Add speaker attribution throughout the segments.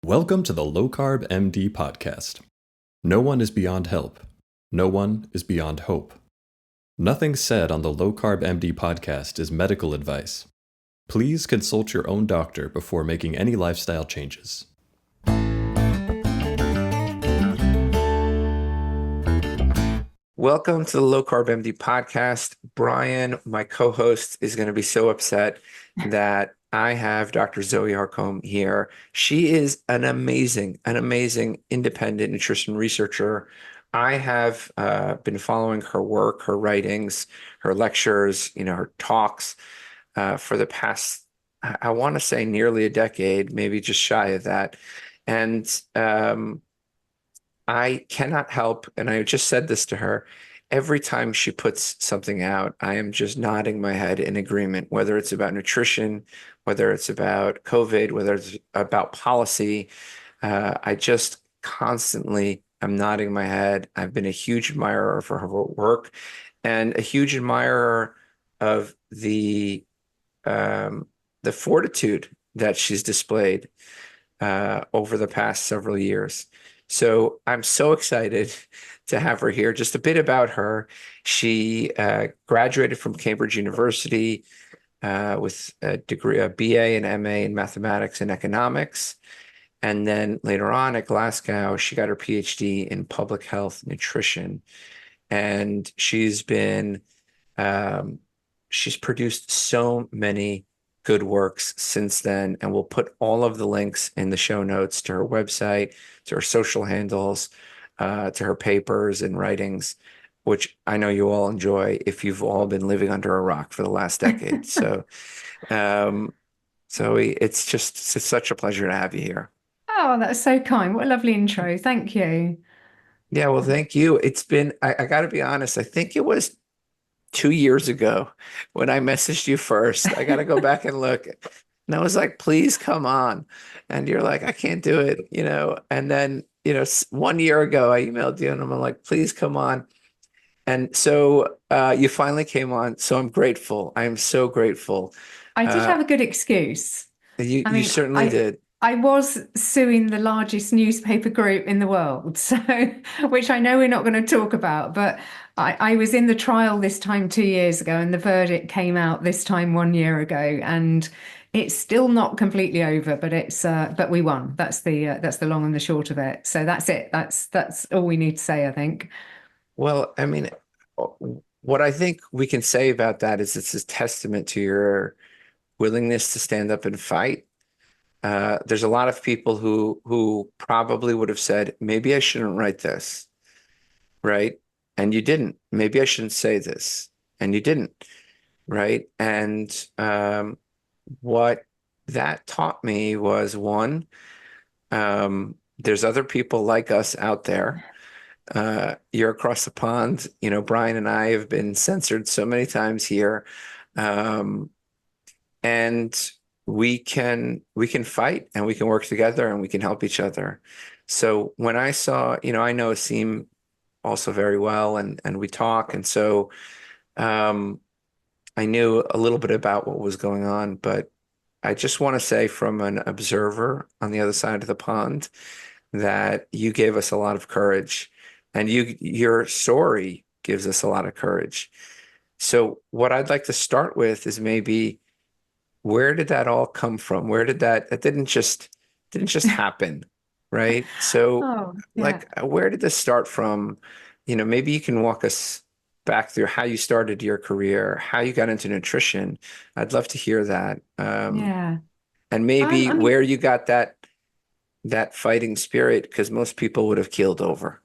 Speaker 1: Welcome to the Low Carb MD podcast. No one is beyond help. No one is beyond hope. Nothing said on the Low Carb MD podcast is medical advice. Please consult your own doctor before making any lifestyle changes.
Speaker 2: Welcome to the Low Carb MD podcast. Brian, my co-host, is going to be so upset that I have Dr. Zoë Harcombe here. She is an amazing independent nutrition researcher. I have been following her work, her writings, her lectures, her talks for the past, I want to say nearly a decade, maybe just shy of that. And I cannot help, and I just said this to her, every time she puts something out, I am just nodding my head in agreement, whether it's about nutrition, whether it's about COVID, whether it's about policy. I just constantly am nodding my head. I've been a huge admirer for her work and a huge admirer of the fortitude that she's displayed over the past several years. So I'm so excited to have her here. Just a bit about her. She graduated from Cambridge University with a degree, a BA and MA in mathematics and economics. And then later on at Glasgow, she got her PhD in public health nutrition. And she's produced so many good works since then, and we'll put all of the links in the show notes to her website, to her social handles, to her papers and writings, which I know you all enjoy if you've all been living under a rock for the last decade. So it's such a pleasure to have you here.
Speaker 3: Oh, that's so kind. What a lovely intro. Thank you.
Speaker 2: Yeah, well, thank you. It's been, I got to be honest, I think it was 2 years ago when I messaged you first. I got to go back and look. And I was like, please come on. And you're like, I can't do it, And then, 1 year ago, I emailed you and I'm like, please come on. And so you finally came on. So I'm grateful. I am so grateful.
Speaker 3: I did have a good excuse.
Speaker 2: You certainly did.
Speaker 3: I was suing the largest newspaper group in the world, so which I know we're not going to talk about, but I was in the trial this time 2 years ago, and the verdict came out this time 1 year ago, and it's still not completely over, but we won. That's the long and the short of it. So that's it. That's all we need to say, I think.
Speaker 2: Well, I mean, what I think we can say about that is it's a testament to your willingness to stand up and fight. There's a lot of people who probably would have said, maybe I shouldn't write this, right? And you didn't. Maybe I shouldn't say this, and you didn't, right? And what that taught me was, one, there's other people like us out there. You're across the pond. Brian and I have been censored so many times here, and we can fight, and we can work together, and we can help each other. So when I saw, I know Asim also very well, and we talk. And so I knew a little bit about what was going on, but I just want to say from an observer on the other side of the pond that you gave us a lot of courage, and your story gives us a lot of courage. So what I'd like to start with is maybe, where did that all come from? Where did it didn't just happen, right? So where did this start from? Maybe you can walk us back through how you started your career, how you got into nutrition. I'd love to hear that. And maybe where you got that fighting spirit, because most people would have keeled over.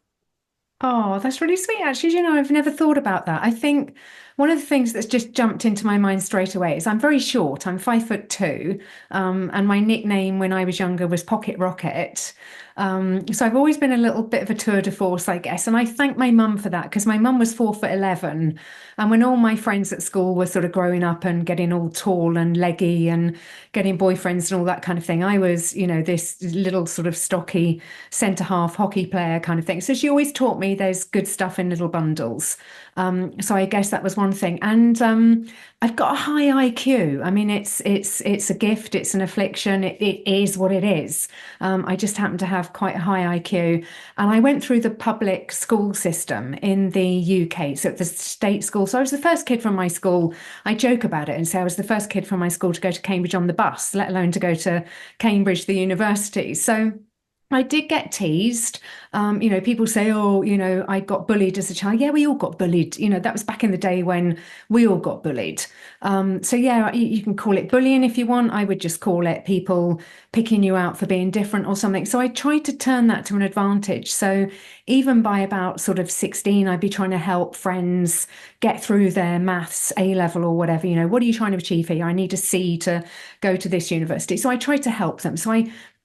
Speaker 3: Oh, that's really sweet, actually. I've never thought about that. I think one of the things that's just jumped into my mind straight away is I'm very short. I'm 5'2", and my nickname when I was younger was Pocket Rocket. So I've always been a little bit of a tour de force, I guess. And I thank my mum for that, because my mum was 4'11". And when all my friends at school were sort of growing up and getting all tall and leggy and getting boyfriends and all that kind of thing, I was, this little sort of stocky centre half hockey player kind of thing. So she always taught me there's good stuff in little bundles. So I guess that was one one thing. And I've got a high IQ. I mean, it's a gift, it's an affliction, it is what it is. I just happen to have quite a high IQ. And I went through the public school system in the UK, so the state school. So I was the first kid from my school. I joke about it and say I was the first kid from my school to go to Cambridge on the bus, let alone to go to Cambridge, the university. So I did get teased. People say, oh, I got bullied as a child. Yeah, we all got bullied. That was back in the day when we all got bullied. So yeah, you can call it bullying if you want. I would just call it people picking you out for being different or something. So I tried to turn that to an advantage. So even by about sort of 16, I'd be trying to help friends get through their maths A level or whatever. What are you trying to achieve here? I need a C to go to this university. So I tried to help them. So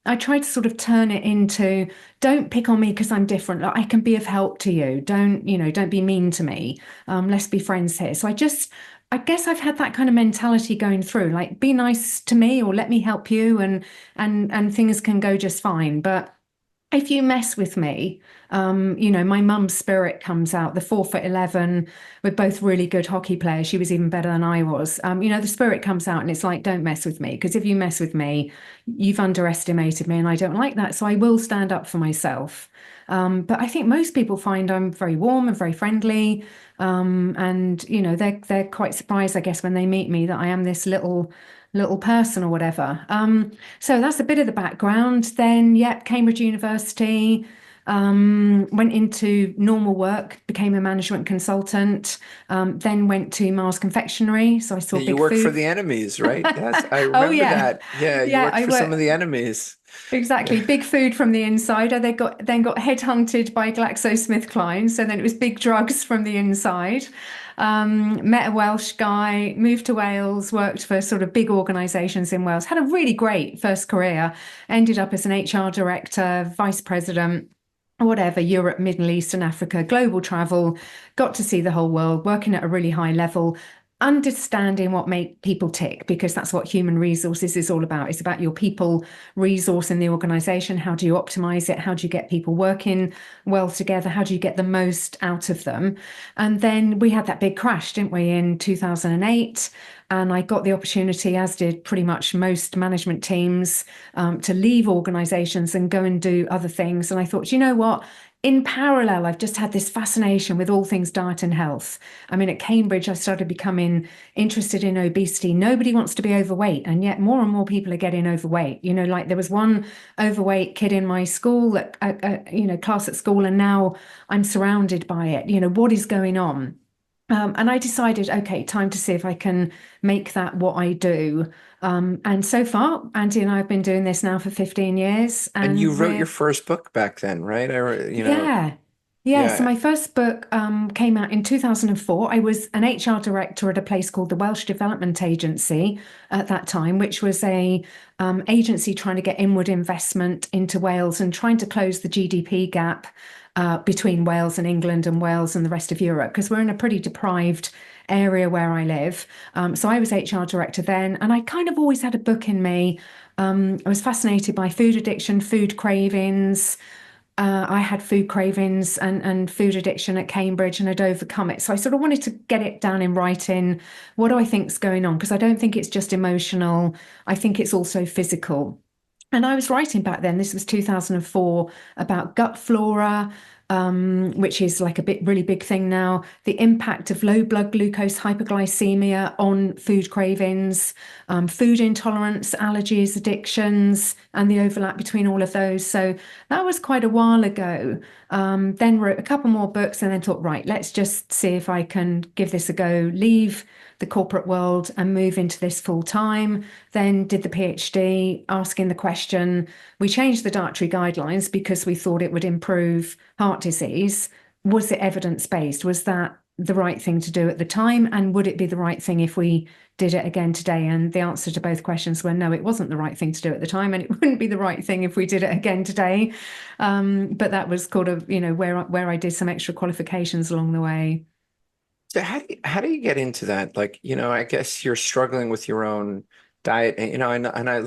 Speaker 3: I tried to sort of turn it into, don't pick on me because I'm different. Like, I can be of help to you. Don't be mean to me. Let's be friends here. So I guess I've had that kind of mentality going through, like, be nice to me or let me help you, and things can go just fine. But if you mess with me, my mum's spirit comes out. The 4'11", we're both really good hockey players. She was even better than I was. The spirit comes out and it's like, don't mess with me, because if you mess with me, you've underestimated me and I don't like that. So I will stand up for myself. But I think most people find I'm very warm and very friendly. And they're quite surprised, I guess, when they meet me, that I am this little person or whatever. So that's a bit of the background. Then, Cambridge University, went into normal work, became a management consultant, then went to Mars Confectionery. So I saw
Speaker 2: You
Speaker 3: Big
Speaker 2: worked for
Speaker 3: Food.
Speaker 2: the enemies, right? Yes, I
Speaker 3: Oh,
Speaker 2: remember
Speaker 3: yeah.
Speaker 2: that. Yeah, you
Speaker 3: Yeah,
Speaker 2: worked for some of the enemies.
Speaker 3: exactly. Big Food from the insider. They got headhunted by GlaxoSmithKline. So then it was big drugs from the inside. Met a Welsh guy, moved to Wales, worked for sort of big organizations in Wales, had a really great first career, ended up as an HR director, vice president, whatever, Europe, Middle East and Africa, global travel, got to see the whole world, working at a really high level, understanding what make people tick, because that's what human resources is all about. It's about your people resource in the organization. How do you optimize it? How do you get people working well together? How do you get the most out of them? And then we had that big crash, didn't we, in 2008? And I got the opportunity, as did pretty much most management teams, to leave organizations and go and do other things. And I thought, you know what? In parallel, I've just had this fascination with all things diet and health. I mean, at Cambridge, I started becoming interested in obesity. Nobody wants to be overweight, and yet more and more people are getting overweight. Like there was one overweight kid in my school, class at school, and now I'm surrounded by it. What is going on? And I decided, okay, time to see if I can make that what I do. And so far, Andy and I have been doing this now for 15 years.
Speaker 2: And you wrote your first book back then, right?
Speaker 3: Yeah. So my first book came out in 2004. I was an HR director at a place called the Welsh Development Agency at that time, which was a agency trying to get inward investment into Wales and trying to close the GDP gap between Wales and England and Wales and the rest of Europe, because we're in a pretty deprived area where I live. So I was HR director then, and I kind of always had a book in me. I was fascinated by food addiction, food cravings. I had food cravings and food addiction at Cambridge, and I'd overcome it. So I sort of wanted to get it down in writing. What do I think's going on? Because I don't think it's just emotional. I think it's also physical. And I was writing back then, this was 2004, about gut flora, which is like really big thing now, the impact of low blood glucose hyperglycemia on food cravings, food intolerance, allergies, addictions, and the overlap between all of those. So that was quite a while ago. Then wrote a couple more books and then thought, right, let's just see if I can give this a go, leave the corporate world and move into this full time. Then did the PhD, asking the question. We changed the dietary guidelines because we thought it would improve heart disease. Was it evidence-based? Was that the right thing to do at the time? And would it be the right thing if we did it again today? And the answer to both questions were no, it wasn't the right thing to do at the time, and it wouldn't be the right thing if we did it again today. But that was kind of, where I did some extra qualifications along the way.
Speaker 2: So how do you get into that? Like, I guess you're struggling with your own diet, and I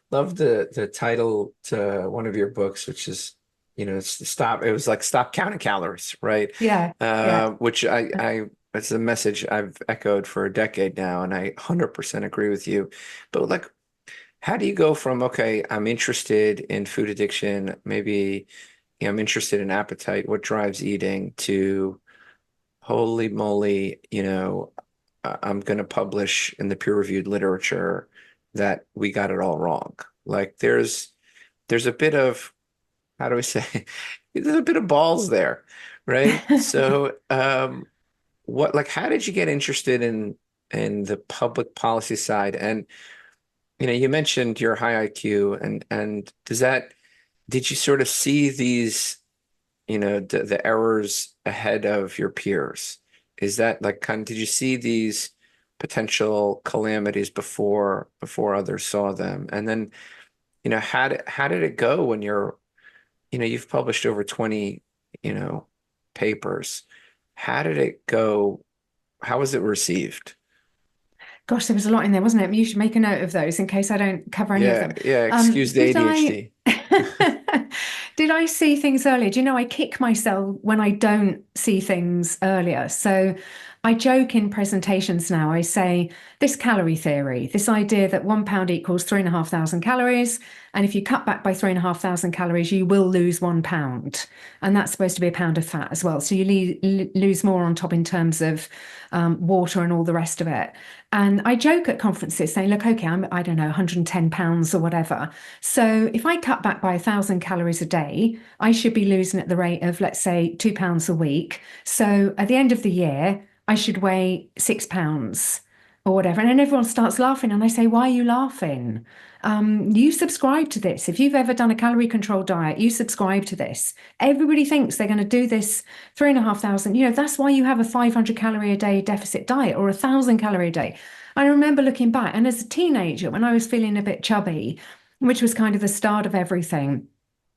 Speaker 2: love the title to one of your books, which is, it's it was like Stop Counting Calories, right?
Speaker 3: Yeah.
Speaker 2: Which I it's a message I've echoed for a decade now, and I 100% agree with you. But like, how do you go from, okay, I'm interested in food addiction, maybe I'm interested in appetite, what drives eating, to holy moly, I'm going to publish in the peer-reviewed literature that we got it all wrong. Like there's a bit of, how do we say, there's a bit of balls there, right? So, how did you get interested in the public policy side? And you mentioned your high IQ, and did you sort of see these, the errors ahead of your peers? Is that like did you see these potential calamities before others saw them? And then, how did it go when you've published over 20, papers. How did it go? How was it received?
Speaker 3: Gosh, there was a lot in there, wasn't it? You should make a note of those in case I don't cover any of them.
Speaker 2: Yeah, excuse the ADHD.
Speaker 3: Did I see things earlier? Do you know, I kick myself when I don't see things earlier. So I joke in presentations now. I say this calorie theory, this idea that 1 pound equals 3,500 calories. And if you cut back by 3,500 calories, you will lose 1 pound. And that's supposed to be a pound of fat as well. So you lose more on top in terms of water and all the rest of it. And I joke at conferences saying, look, okay, I don't know, 110 pounds or whatever. So if I cut back by 1,000 calories a day, I should be losing at the rate of, let's say, 2 pounds a week. So at the end of the year, I should weigh 6 pounds or whatever. And then everyone starts laughing. And I say, why are you laughing? You subscribe to this. If you've ever done a calorie control diet, you subscribe to this. Everybody thinks they're going to do this 3,500. That's why you have a 500 calorie a day deficit diet or 1,000 calorie a day. I remember looking back, and as a teenager, when I was feeling a bit chubby, which was kind of the start of everything,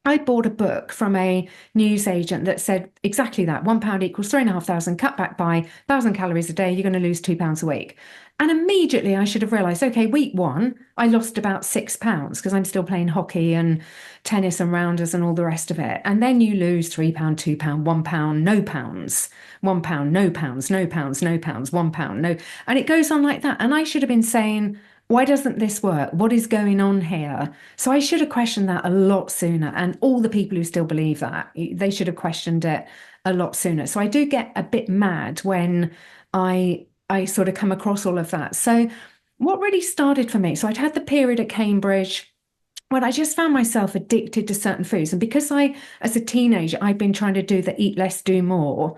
Speaker 3: I bought a book from a newsagent that said exactly that. 1 pound equals 3,500, cut back by 1,000 calories a day, you're going to lose 2 pounds a week. And immediately I should have realized, okay, week 1, I lost about 6 pounds because I'm still playing hockey and tennis and rounders and all the rest of it. And then you lose 3 pound, 2 pound, 1 pound, no pounds, 1 pound, no pounds, no pounds, no pounds, 1 pound, no. And it goes on like that. And I should have been saying, why doesn't this work? What is going on here? So I should have questioned that a lot sooner. And all the people who still believe that, they should have questioned it a lot sooner. So I do get a bit mad when I sort of come across all of that. So what really started for me, so I'd had the period at Cambridge when I just found myself addicted to certain foods. And because as a teenager, I'd been trying to do the eat less, do more,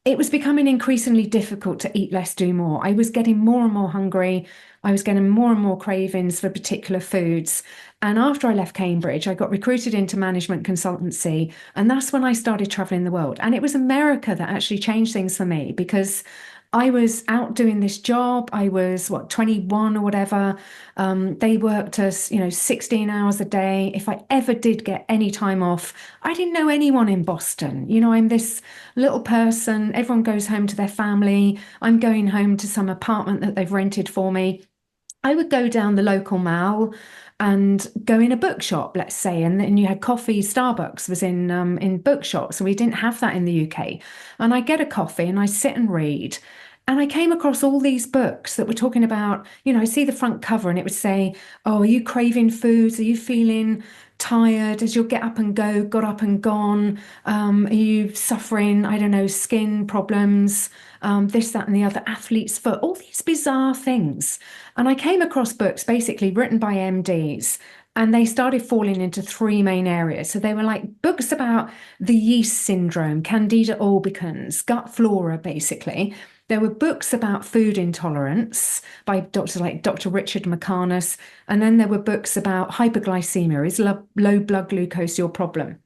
Speaker 3: it was becoming increasingly difficult to eat less, do more. I was getting more and more hungry. I was getting more and more cravings for particular foods. And after I left Cambridge, I got recruited into management consultancy. And that's when I started traveling the world. And it was America that actually changed things for me, because I was out doing this job. I was 21 or whatever. They worked us, 16 hours a day. If I ever did get any time off, I didn't know anyone in Boston. I'm this little person. Everyone goes home to their family. I'm going home to some apartment that they've rented for me. I would go down the local mall and go in a bookshop, let's say, and then you had coffee. Starbucks was in bookshops, so we didn't have that in the UK. And I get a coffee and I sit and read. And I came across all these books that were talking about, I see the front cover and it would say, oh, are you craving foods? Are you feeling tired as you'll get up and go, got up and gone? Are you suffering, I don't know, skin problems, this, that, and the other, athlete's foot, all these bizarre things. And I came across books basically written by MDs, and they started falling into 3 main areas. So they were like books about the yeast syndrome, Candida albicans, gut flora, basically. There were books about food intolerance by doctors like Dr. Richard McCanus. And then there were books about hyperglycemia. Is low blood glucose your problem?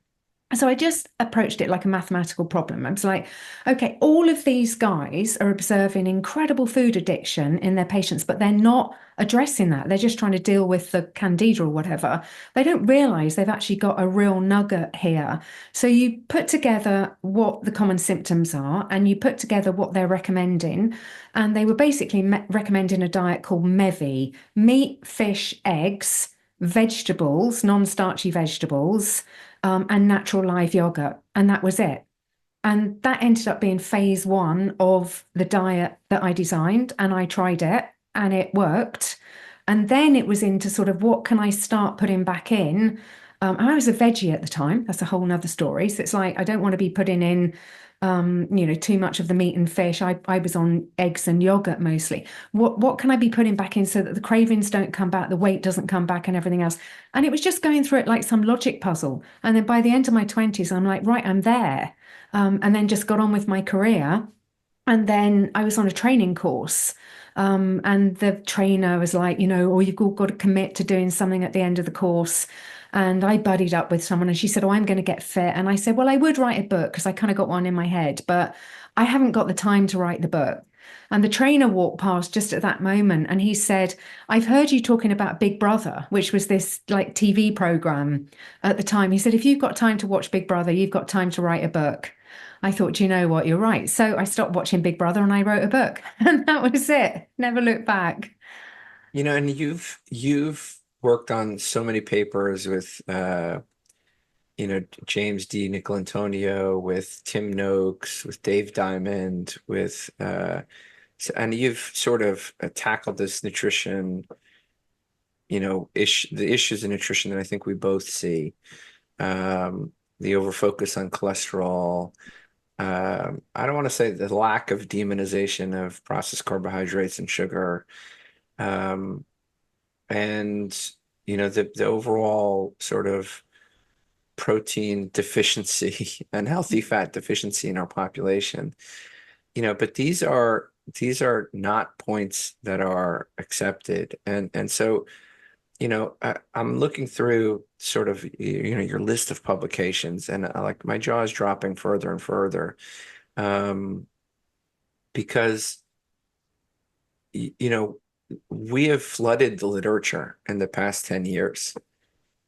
Speaker 3: So I just approached it like a mathematical problem. I was like, okay, all of these guys are observing incredible food addiction in their patients, but they're not addressing that. They're just trying to deal with the candida or whatever. They don't realize they've actually got a real nugget here. So you put together what the common symptoms are, and you put together what they're recommending. And they were basically recommending a diet called MEVI: meat, fish, eggs, vegetables, non-starchy vegetables, and natural live yogurt. And that was it. And that ended up being phase one of the diet that I designed. And I tried it and it worked. And then it was into sort of what can I start putting back in? And I was a veggie at the time. That's a whole nother story. So it's like I don't want to be putting in too much of the meat and fish. I was on eggs and yogurt mostly. What can I be putting back in so that the cravings don't come back, the weight doesn't come back, and everything else? And it was just going through it like some logic puzzle. And then by the end of my 20s, I'm like, right, I'm there. And then just got on with my career. And then I was on a training course. And the trainer was like, oh, you've all got to commit to doing something at the end of the course. And I buddied up with someone and she said, oh, I'm going to get fit. And I said, well, I would write a book because I kind of got one in my head, but I haven't got the time to write the book. And the trainer walked past just at that moment and he said, I've heard you talking about Big Brother, which was this like TV program at the time. He said, if you've got time to watch Big Brother, you've got time to write a book. I thought, do you know what? You're right. So I stopped watching Big Brother and I wrote a book and that was it. Never looked back.
Speaker 2: And you've worked on so many papers with James D. Nicolantonio, with Tim Noakes, with Dave Diamond, and you've sort of tackled this nutrition, the issues of nutrition that I think we both see, the overfocus on cholesterol. I don't want to say the lack of demonization of processed carbohydrates and sugar, and the overall sort of protein deficiency and healthy fat deficiency in our population. But these are not points that are accepted, and so I'm looking through sort of your list of publications, and like my jaw is dropping further and further, because we have flooded the literature in the past 10 years,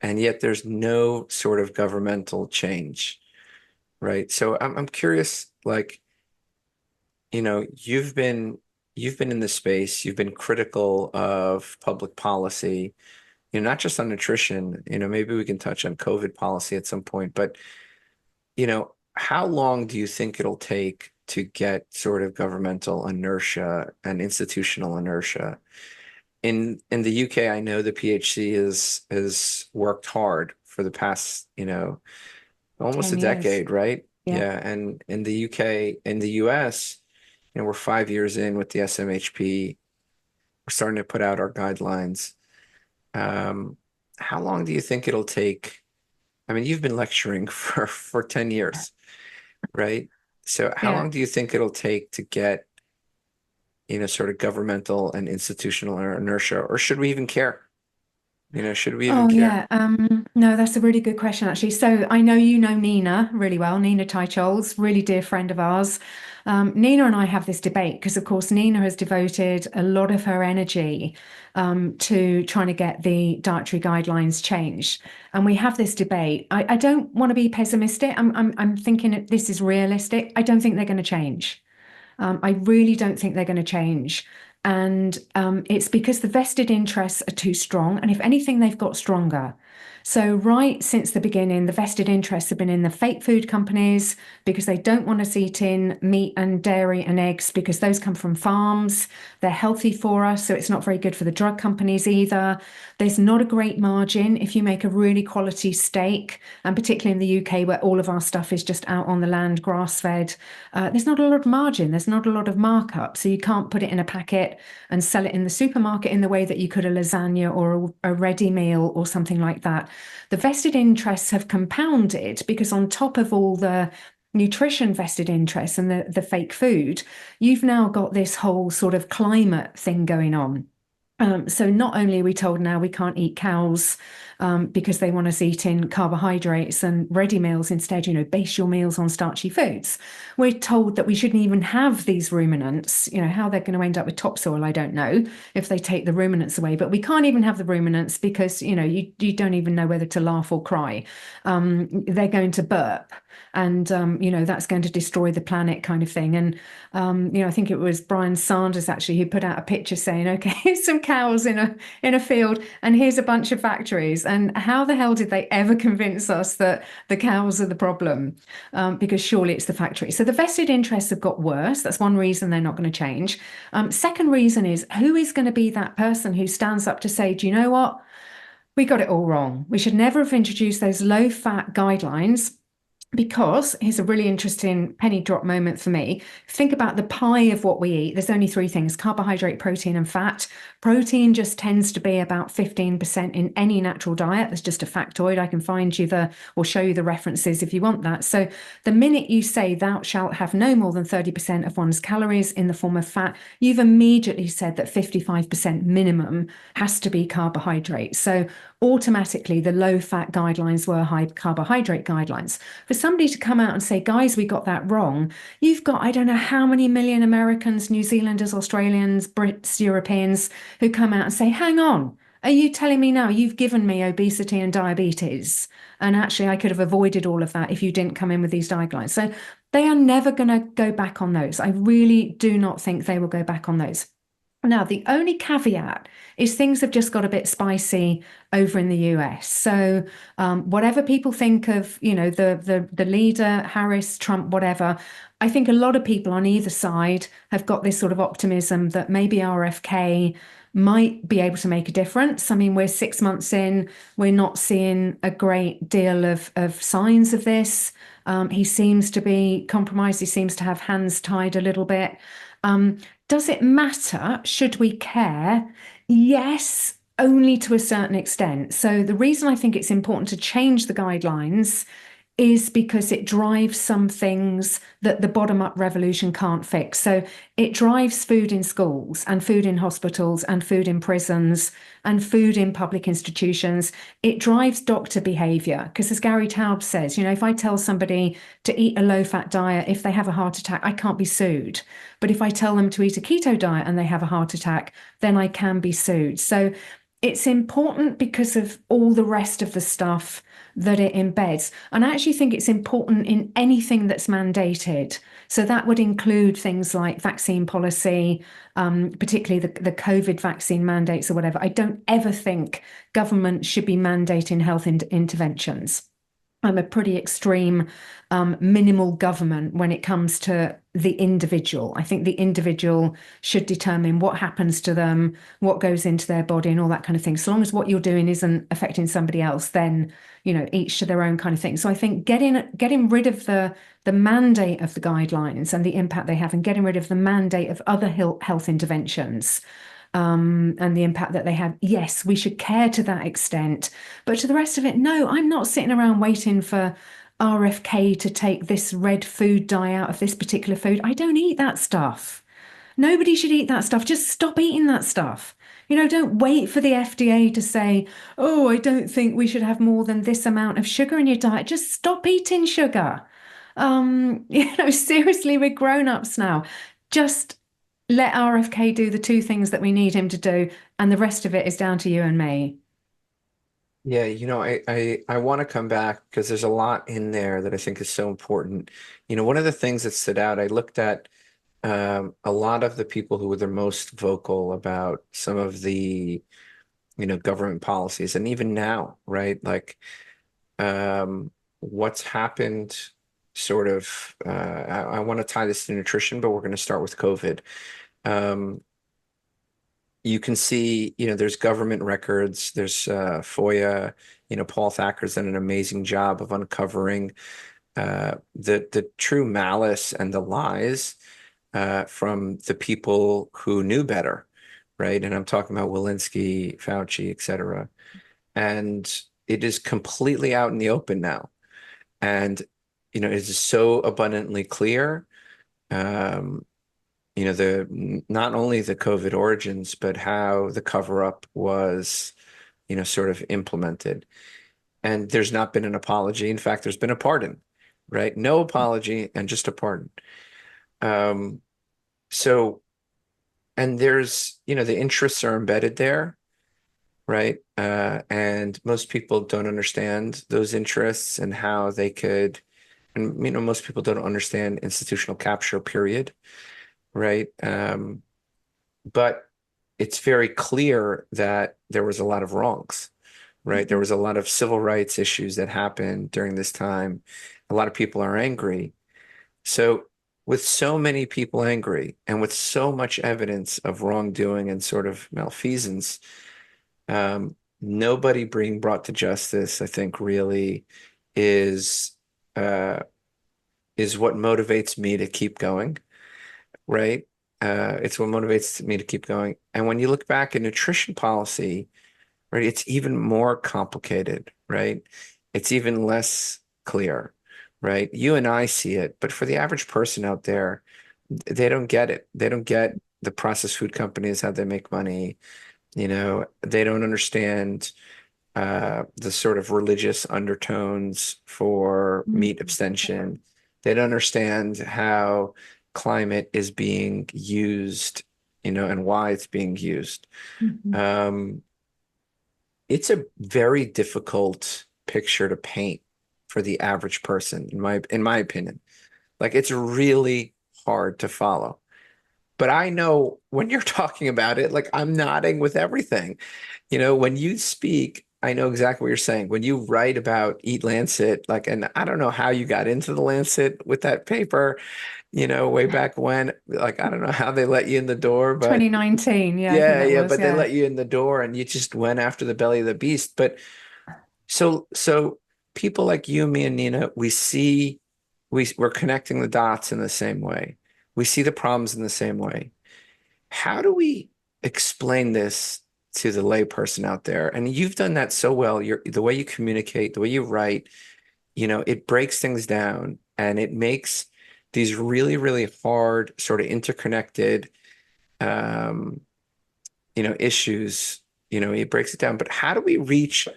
Speaker 2: and yet there's no sort of governmental change, right? So I'm curious, like, you've been in this space, you've been critical of public policy, not just on nutrition, maybe we can touch on COVID policy at some point, but, how long do you think it'll take to get sort of governmental inertia and institutional inertia? In the UK, I know the PHC has worked hard for the past, almost
Speaker 3: 10
Speaker 2: a
Speaker 3: years.
Speaker 2: decade, right?
Speaker 3: Yeah.
Speaker 2: And in the UK, in the US, we're 5 years in with the SMHP. We're starting to put out our guidelines. How long do you think it'll take? I mean, you've been lecturing for 10 years, right? So how long do you think it'll take to get, sort of governmental and institutional inertia, or should we even care? Should we even care?
Speaker 3: No, that's a really good question, actually. So I know Nina really well, Nina Teicholz, really dear friend of ours. Nina and I have this debate because, of course, Nina has devoted a lot of her energy to trying to get the dietary guidelines changed. And we have this debate. I don't want to be pessimistic. I'm thinking this is realistic. I don't think they're going to change. I really don't think they're going to change. And it's because the vested interests are too strong. And if anything, they've got stronger. So right since the beginning, the vested interests have been in the fake food companies because they don't want us eating meat and dairy and eggs because those come from farms. They're healthy for us, so it's not very good for the drug companies either. There's not a great margin if you make a really quality steak, and particularly in the UK where all of our stuff is just out on the land, grass-fed. There's not a lot of margin. There's not a lot of markup, so you can't put it in a packet and sell it in the supermarket in the way that you could a lasagna or a ready meal or something like that. The vested interests have compounded because on top of all the nutrition vested interests and the fake food, you've now got this whole sort of climate thing going on. So not only are we told now we can't eat cows because they want us eating carbohydrates and ready meals instead, base your meals on starchy foods. We're told that we shouldn't even have these ruminants. How they're going to end up with topsoil, I don't know, if they take the ruminants away. But we can't even have the ruminants because, you don't even know whether to laugh or cry. They're going to burp. And, that's going to destroy the planet kind of thing. And, I think it was Brian Sanders actually who put out a picture saying, okay, here's some cows in a field and here's a bunch of factories. And how the hell did they ever convince us that the cows are the problem? Because surely it's the factory. So the vested interests have got worse. That's one reason they're not going to change. Second reason is, who is going to be that person who stands up to say, do you know what? We got it all wrong. We should never have introduced those low-fat guidelines. Because here's a really interesting penny drop moment for me. Think about the pie of what we eat. There's only three things: carbohydrate, protein, and fat. Protein just tends to be about 15% in any natural diet. That's just a factoid. I can find you or show you the references if you want that. So the minute you say thou shalt have no more than 30% of one's calories in the form of fat, you've immediately said that 55% minimum has to be carbohydrate. So automatically the low fat guidelines were high carbohydrate guidelines. For somebody to come out and say, guys, we got that wrong, you've got, I don't know how many million Americans, New Zealanders, Australians, Brits, Europeans who come out and say, hang on, are you telling me now you've given me obesity and diabetes? And actually, I could have avoided all of that if you didn't come in with these guidelines. So they are never going to go back on those. I really do not think they will go back on those. Now, the only caveat is things have just got a bit spicy over in the US. So whatever people think of, the leader, Harris, Trump, whatever, I think a lot of people on either side have got this sort of optimism that maybe RFK might be able to make a difference. I mean, we're 6 months in, we're not seeing a great deal of signs of this. He seems to be compromised. He seems to have hands tied a little bit. Does it matter? Should we care? Yes, only to a certain extent. So the reason I think it's important to change the guidelines is because it drives some things that the bottom-up revolution can't fix. So it drives food in schools and food in hospitals and food in prisons and food in public institutions. It drives doctor behavior because, as Gary Taub says, if I tell somebody to eat a low-fat diet, if they have a heart attack, I can't be sued. But if I tell them to eat a keto diet and they have a heart attack, then I can be sued. So it's important because of all the rest of the stuff that it embeds. And I actually think it's important in anything that's mandated. So that would include things like vaccine policy, particularly the COVID vaccine mandates or whatever. I don't ever think government should be mandating health interventions. I'm a pretty extreme minimal government when it comes to the individual. I think the individual should determine what happens to them, what goes into their body and all that kind of thing. So long as what you're doing isn't affecting somebody else, then, each to their own kind of thing. So I think getting rid of the mandate of the guidelines and the impact they have and getting rid of the mandate of other health interventions and the impact that they have. Yes, we should care to that extent. But to the rest of it, no, I'm not sitting around waiting for RFK to take this red food dye out of this particular food. I don't eat that stuff. Nobody should eat that stuff. Just stop eating that stuff. Don't wait for the FDA to say, oh, I don't think we should have more than this amount of sugar in your diet. Just stop eating sugar. Seriously, we're grown-ups now. Just let RFK do the two things that we need him to do, and the rest of it is down to you and me.
Speaker 2: Yeah, I want to come back because there's a lot in there that I think is so important. One of the things that stood out, I looked at a lot of the people who were the most vocal about some of the, government policies, and even now, right? Like what's happened sort of, I want to tie this to nutrition, but we're going to start with COVID. You can see, there's government records, there's FOIA, Paul Thacker's done an amazing job of uncovering the true malice and the lies from the people who knew better, right? And I'm talking about Walensky, Fauci, et cetera. And it is completely out in the open now. And, it is so abundantly clear, not only the COVID origins, but how the cover-up was, sort of implemented. And there's not been an apology. In fact, there's been a pardon, right? No apology and just a pardon. So, and there's, the interests are embedded there, right? And most people don't understand those interests and how they could, and, most people don't understand institutional capture, period, right? But it's very clear that there was a lot of wrongs, right? There was a lot of civil rights issues that happened during this time. A lot of people are angry. So with so many people angry and with so much evidence of wrongdoing and sort of malfeasance, nobody being brought to justice, I think, really is uh, is what motivates me to keep going, right? It's what motivates me to keep going. And when you look back at nutrition policy, right, it's even more complicated, right? It's even less clear, right? You and I see it, but for the average person out there, they don't get it. They don't get the processed food companies, how they make money. They don't understand the sort of religious undertones for meat abstention. They don't understand how climate is being used, and why it's being used. It's a very difficult picture to paint for the average person, in my opinion. Like, it's really hard to follow. But I know when you're talking about it, like, I'm nodding with everything. When you speak, I know exactly what you're saying. When you write about Eat Lancet, like, and I don't know how you got into the Lancet with that paper, way back when. Like, I don't know how they let you in the door, but
Speaker 3: 2019, yeah, I think
Speaker 2: yeah,
Speaker 3: that
Speaker 2: yeah,
Speaker 3: was,
Speaker 2: but they
Speaker 3: yeah.
Speaker 2: let you in the door and you just went after the belly of the beast. But so people like you, me, and Nina, we're connecting the dots in the same way. We see the problems in the same way. How do we explain this to the layperson out there? And you've done that so well. The way you communicate, the way you write, it breaks things down and it makes these really, really hard, sort of interconnected, um, issues, it breaks it down. But how do we reach,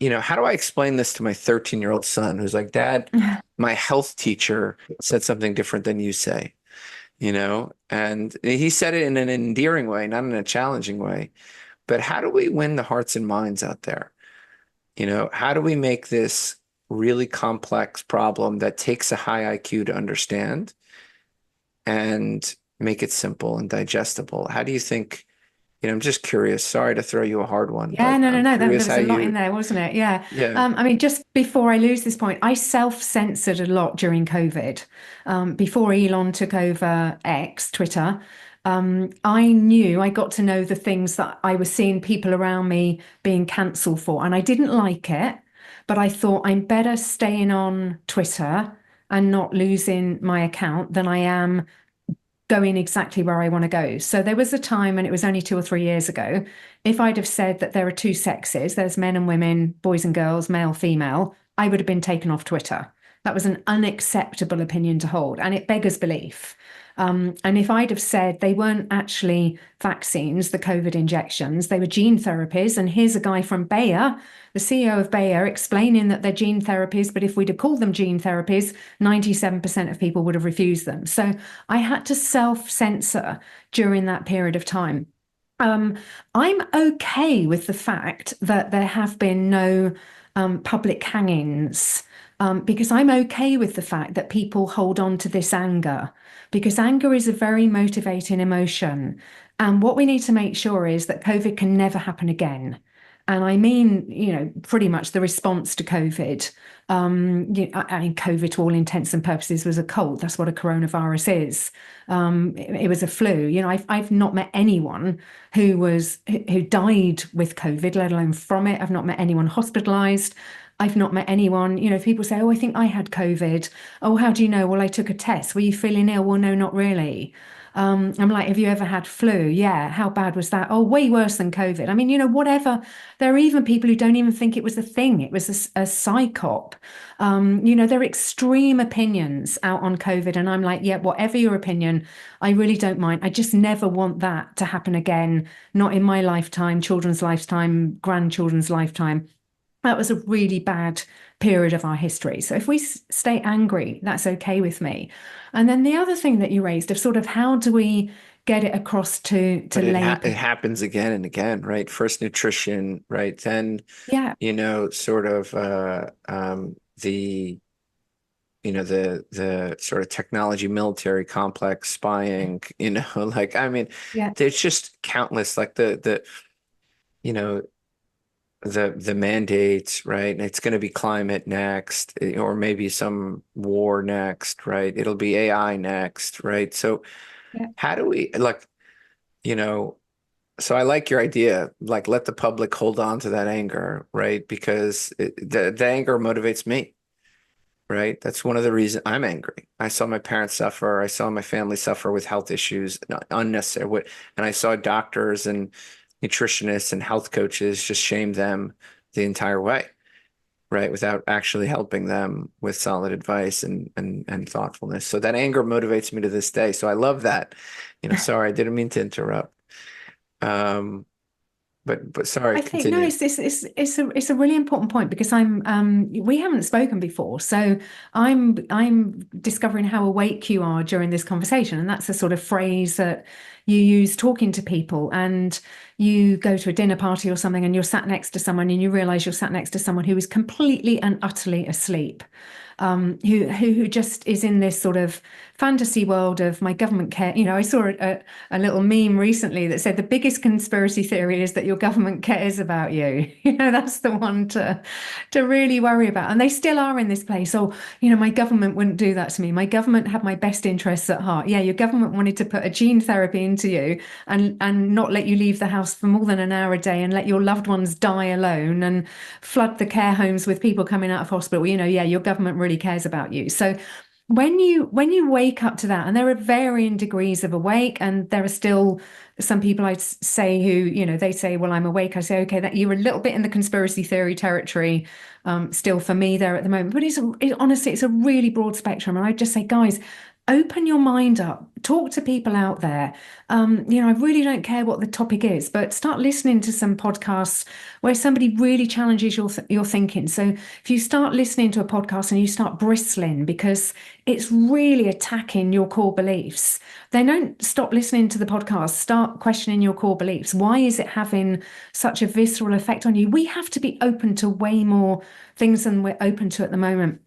Speaker 2: how do I explain this to my 13-year-old son who's like, Dad, my health teacher said something different than you say, and he said it in an endearing way, not in a challenging way. But how do we win the hearts and minds out there? How do we make this really complex problem that takes a high IQ to understand and make it simple and digestible? How do you think, I'm just curious. Sorry to throw you a hard one,
Speaker 3: Yeah,
Speaker 2: but
Speaker 3: no, no,
Speaker 2: I'm
Speaker 3: no. There
Speaker 2: curious
Speaker 3: was
Speaker 2: how
Speaker 3: a lot in
Speaker 2: you,
Speaker 3: there, wasn't it? Yeah.
Speaker 2: yeah.
Speaker 3: I mean, just before I lose this point, I self-censored a lot during COVID. Before Elon took over X, Twitter, I got to know the things that I was seeing people around me being cancelled for, and I didn't like it, but I thought I'm better staying on Twitter and not losing my account than I am going exactly where I want to go. So there was a time, and it was only 2 or 3 years ago, if I'd have said that there are two sexes, there's men and women, boys and girls, male, female, I would have been taken off Twitter. That was an unacceptable opinion to hold, and it beggars belief. And if I'd have said they weren't actually vaccines, the COVID injections, they were gene therapies, and here's a guy from Bayer, the CEO of Bayer, explaining that they're gene therapies, but if we'd have called them gene therapies, 97% of people would have refused them. So I had to self-censor during that period of time. I'm okay with the fact that there have been no public hangings, because I'm okay with the fact that people hold on to this anger, because anger is a very motivating emotion. And what we need to make sure is that COVID can never happen again. And I mean, pretty much the response to COVID. I mean, COVID, to all intents and purposes, was a cold. That's what a coronavirus is. It was a flu. I've not met anyone who died with COVID, let alone from it. I've not met anyone hospitalized. I've not met anyone, if people say, oh, I think I had COVID. Oh, how do you know? Well, I took a test. Were you feeling ill? Well, no, not really. I'm like, have you ever had flu? Yeah. How bad was that? Oh, way worse than COVID. I mean, whatever. There are even people who don't even think it was a thing. It was a psychop. There are extreme opinions out on COVID. And I'm like, yeah, whatever your opinion, I really don't mind. I just never want that to happen again. Not in my lifetime, children's lifetime, grandchildren's lifetime. That was a really bad period of our history. So if we stay angry, that's okay with me. And then the other thing that you raised of sort of how do we get it across to
Speaker 2: But
Speaker 3: lay
Speaker 2: it happens again and again, right? First nutrition, right? Then,
Speaker 3: yeah,
Speaker 2: sort of the the sort of technology military complex spying, like, I mean,
Speaker 3: yeah,
Speaker 2: there's just countless, like the you know the mandates, right? It's going to be climate next, or maybe some war next, right? It'll be AI next, right? So
Speaker 3: Yeah.
Speaker 2: how do we like, you know, so I like your idea, like let the public hold on to that anger, right? Because the anger motivates me, right? That's one of the reasons I'm angry. I saw my parents suffer. I saw my family suffer with health issues, unnecessary. And I saw doctors and nutritionists and health coaches just shame them the entire way, right? Without actually helping them with solid advice and thoughtfulness. So that anger motivates me to this day. So I love that. Sorry, I didn't mean to interrupt. Um, but sorry,
Speaker 3: I think no,
Speaker 2: continue.
Speaker 3: it's a really important point because we haven't spoken before, so I'm discovering how awake you are during this conversation, and that's a sort of phrase that you use talking to people, and you go to a dinner party or something, and you're sat next to someone, and you realize you're sat next to someone who is completely and utterly asleep. Who just is in this sort of fantasy world of my government care. I saw a little meme recently that said the biggest conspiracy theory is that your government cares about you. That's the one to really worry about. And they still are in this place. Oh, my government wouldn't do that to me. My government had my best interests at heart. Yeah, your government wanted to put a gene therapy into you and not let you leave the house for more than an hour a day and let your loved ones die alone and flood the care homes with people coming out of hospital. Yeah, your government really cares about you. So when you wake up to that, and there are varying degrees of awake, and there are still some people I'd say who, they say, well, I'm awake. I say, okay, that you're a little bit in the conspiracy theory territory, still for me there at the moment. But honestly, it's a really broad spectrum. And I just say, guys, open your mind up, talk to people out there. I really don't care what the topic is, but start listening to some podcasts where somebody really challenges your thinking. So if you start listening to a podcast and you start bristling because it's really attacking your core beliefs, then don't stop listening to the podcast. Start questioning your core beliefs. Why is it having such a visceral effect on you? We have to be open to way more things than we're open to at the moment.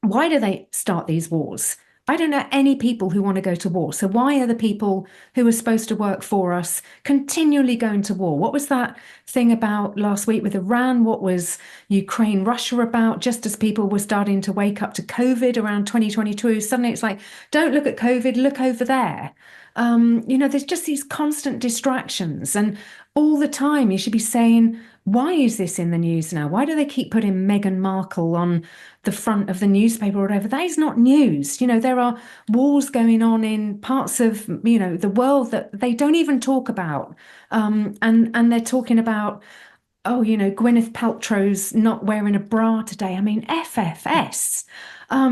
Speaker 3: Why do they start these wars? I don't know any people who want to go to war. So why are the people who are supposed to work for us continually going to war? What was that thing about last week with Iran? What was Ukraine, Russia about? Just as people were starting to wake up to COVID around 2022, suddenly it's like, don't look at COVID, look over there. There's just these constant distractions, and all the time you should be saying, why is this in the news now? Why do they keep putting Meghan Markle on the front of the newspaper or whatever? That is not news. There are wars going on in parts of, the world that they don't even talk about. And they're talking about, oh, Gwyneth Paltrow's not wearing a bra today. I mean, FFS.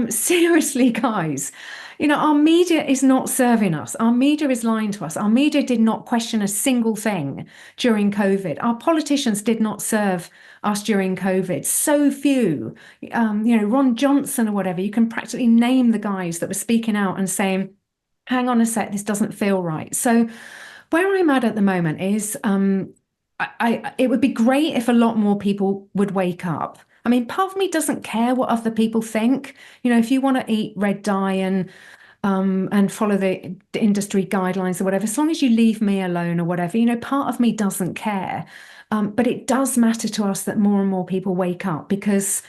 Speaker 3: Seriously, guys, our media is not serving us. Our media is lying to us. Our media did not question a single thing during COVID. Our politicians did not serve us during COVID. So few, Ron Johnson or whatever, you can practically name the guys that were speaking out and saying, hang on a sec, this doesn't feel right. So where I'm at the moment is, it would be great if a lot more people would wake up. I mean, part of me doesn't care what other people think. If you want to eat red dye and follow the industry guidelines or whatever, as long as you leave me alone or whatever, part of me doesn't care. But it does matter to us that more and more people wake up, because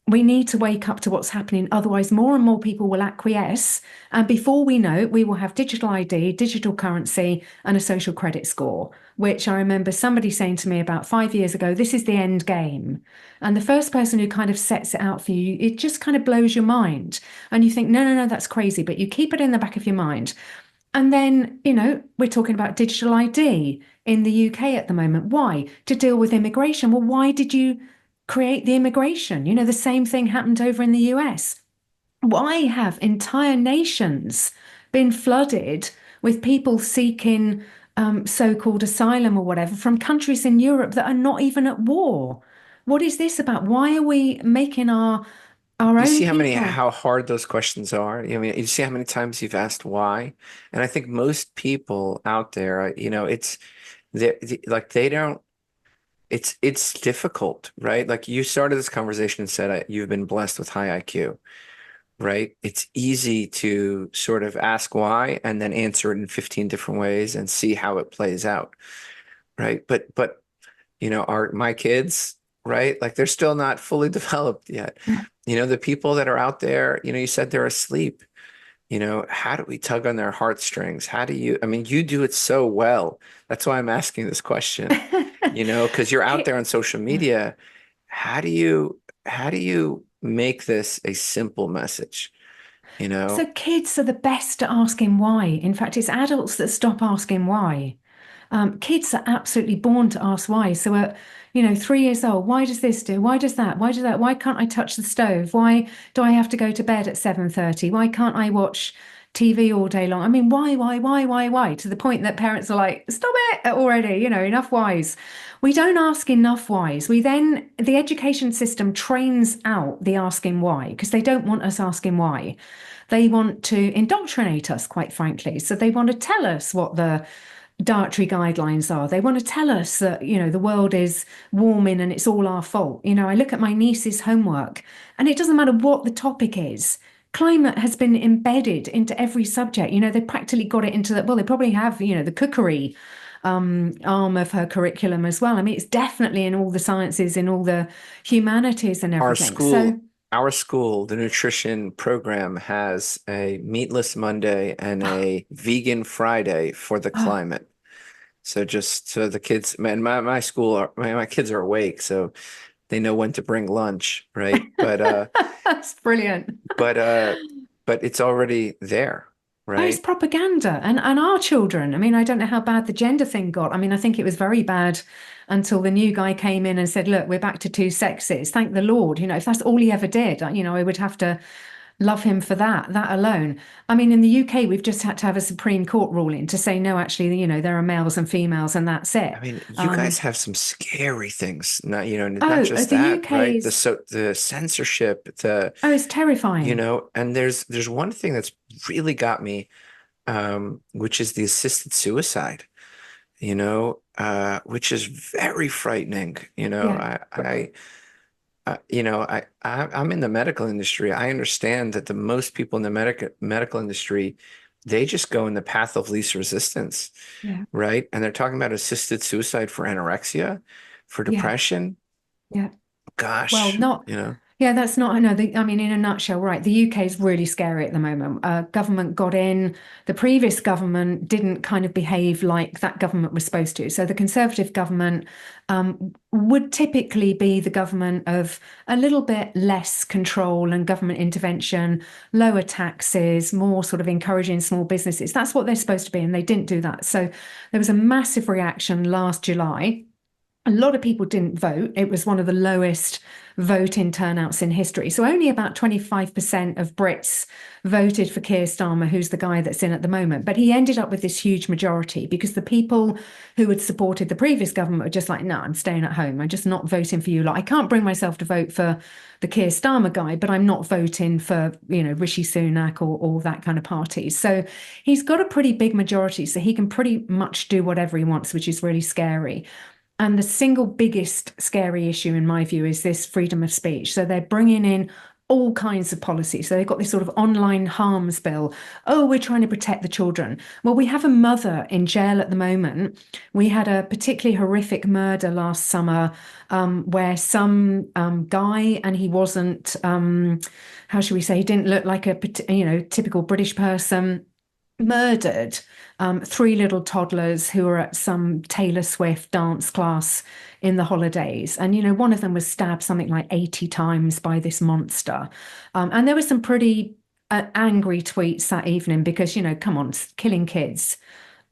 Speaker 3: we need to wake up to what's happening. Otherwise, more and more people will acquiesce. And before we know it, we will have digital ID, digital currency, and a social credit score, which I remember somebody saying to me about 5 years ago, this is the end game. And the first person who kind of sets it out for you, it just kind of blows your mind. And you think, no, that's crazy. But you keep it in the back of your mind. And then, we're talking about digital ID in the UK at the moment. Why? To deal with immigration. Well, why did you create the immigration? The same thing happened over in the US. Why have entire nations been flooded with people seeking so-called asylum or whatever from countries in Europe that are not even at war? What is this about? Why are we making our
Speaker 2: You
Speaker 3: own
Speaker 2: see
Speaker 3: people?
Speaker 2: how hard those questions are. You see how many times you've asked why, and I think most people out there, it's like they don't. It's difficult, right? Like you started this conversation and said you've been blessed with high IQ, right? It's easy to sort of ask why and then answer it in 15 different ways and see how it plays out, right? But my kids right? Like they're still not fully developed yet. The people that are out there, you said they're asleep. How do we tug on their heartstrings? I mean, you do it so well. That's why I'm asking this question, because you're out
Speaker 3: Ki-
Speaker 2: there on social media. How do you make this a simple message?
Speaker 3: So kids are the best at asking why. In fact, it's adults that stop asking why. Kids are absolutely born to ask why. So at 3 years old, why does this do? Why does that? Why does that? Why can't I touch the stove? Why do I have to go to bed at 7:30? Why can't I watch TV all day long? I mean, why? To the point that parents are like, stop it already, enough whys. We don't ask enough whys. The education system trains out the asking why because they don't want us asking why. They want to indoctrinate us, quite frankly. So they want to tell us what the dietary guidelines are. They want to tell us that, the world is warming and it's all our fault. I look at my niece's homework and it doesn't matter what the topic is. Climate has been embedded into every subject. They practically got it into they probably have, the cookery arm of her curriculum as well. I mean, it's definitely in all the sciences, in all the humanities and
Speaker 2: Our
Speaker 3: everything.
Speaker 2: school, our school, the nutrition program has a meatless Monday and a vegan Friday for the
Speaker 3: Oh,
Speaker 2: climate. So just so the kids, man, my school, my kids are awake, so they know when to bring lunch, right?
Speaker 3: that's brilliant.
Speaker 2: But uh, but it's already there,
Speaker 3: Oh, it's
Speaker 2: right?
Speaker 3: propaganda. And our children, I mean, I don't know how bad the gender thing got. I mean, I think it was very bad until the new guy came in and said, look, we're back to two sexes. Thank the Lord. If that's all he ever did, I would have to love him for that alone. I mean, in the UK, we've just had to have a Supreme Court ruling to say, no, actually, there are males and females and that's it.
Speaker 2: I mean, you guys have some scary things, not
Speaker 3: Oh,
Speaker 2: just
Speaker 3: the
Speaker 2: that, right?
Speaker 3: UK's,
Speaker 2: The censorship,
Speaker 3: oh, it's terrifying.
Speaker 2: and there's one thing that's really got me, which is the assisted suicide, which is very frightening.
Speaker 3: Yeah,
Speaker 2: I'm in the medical industry. I understand that the most people in the medical industry, they just go in the path of least resistance,
Speaker 3: yeah,
Speaker 2: right? And they're talking about assisted suicide for anorexia, for
Speaker 3: yeah,
Speaker 2: depression.
Speaker 3: yeah. Well,
Speaker 2: Gosh,
Speaker 3: not, yeah, that's not, no, I mean, in a nutshell, right. The UK is really scary at the moment. Government got in, the previous government didn't kind of behave like that government was supposed to. So the Conservative government would typically be the government of a little bit less control and government intervention, lower taxes, more sort of encouraging small businesses. That's what they're supposed to be. And they didn't do that. So there was a massive reaction last July. A lot of people didn't vote. It was one of the lowest voting turnouts in history. So only about 25% of Brits voted for Keir Starmer, who's the guy that's in at the moment. But he ended up with this huge majority because the people who had supported the previous government were just like, no, I'm staying at home. I'm just not voting for you. Like, I can't bring myself to vote for the Keir Starmer guy, but I'm not voting for, Rishi Sunak or that kind of party. So he's got a pretty big majority. So he can pretty much do whatever he wants, which is really scary. And the single biggest scary issue, in my view, is this freedom of speech. So they're bringing in all kinds of policies. So they've got this sort of online harms bill. Oh, we're trying to protect the children. Well, we have a mother in jail at the moment. We had a particularly horrific murder last summer where some guy, and he wasn't, how should we say, he didn't look like a typical British person, murdered three little toddlers who were at some Taylor Swift dance class in the holidays. And, one of them was stabbed something like 80 times by this monster. And there were some pretty angry tweets that evening because, come on, killing kids,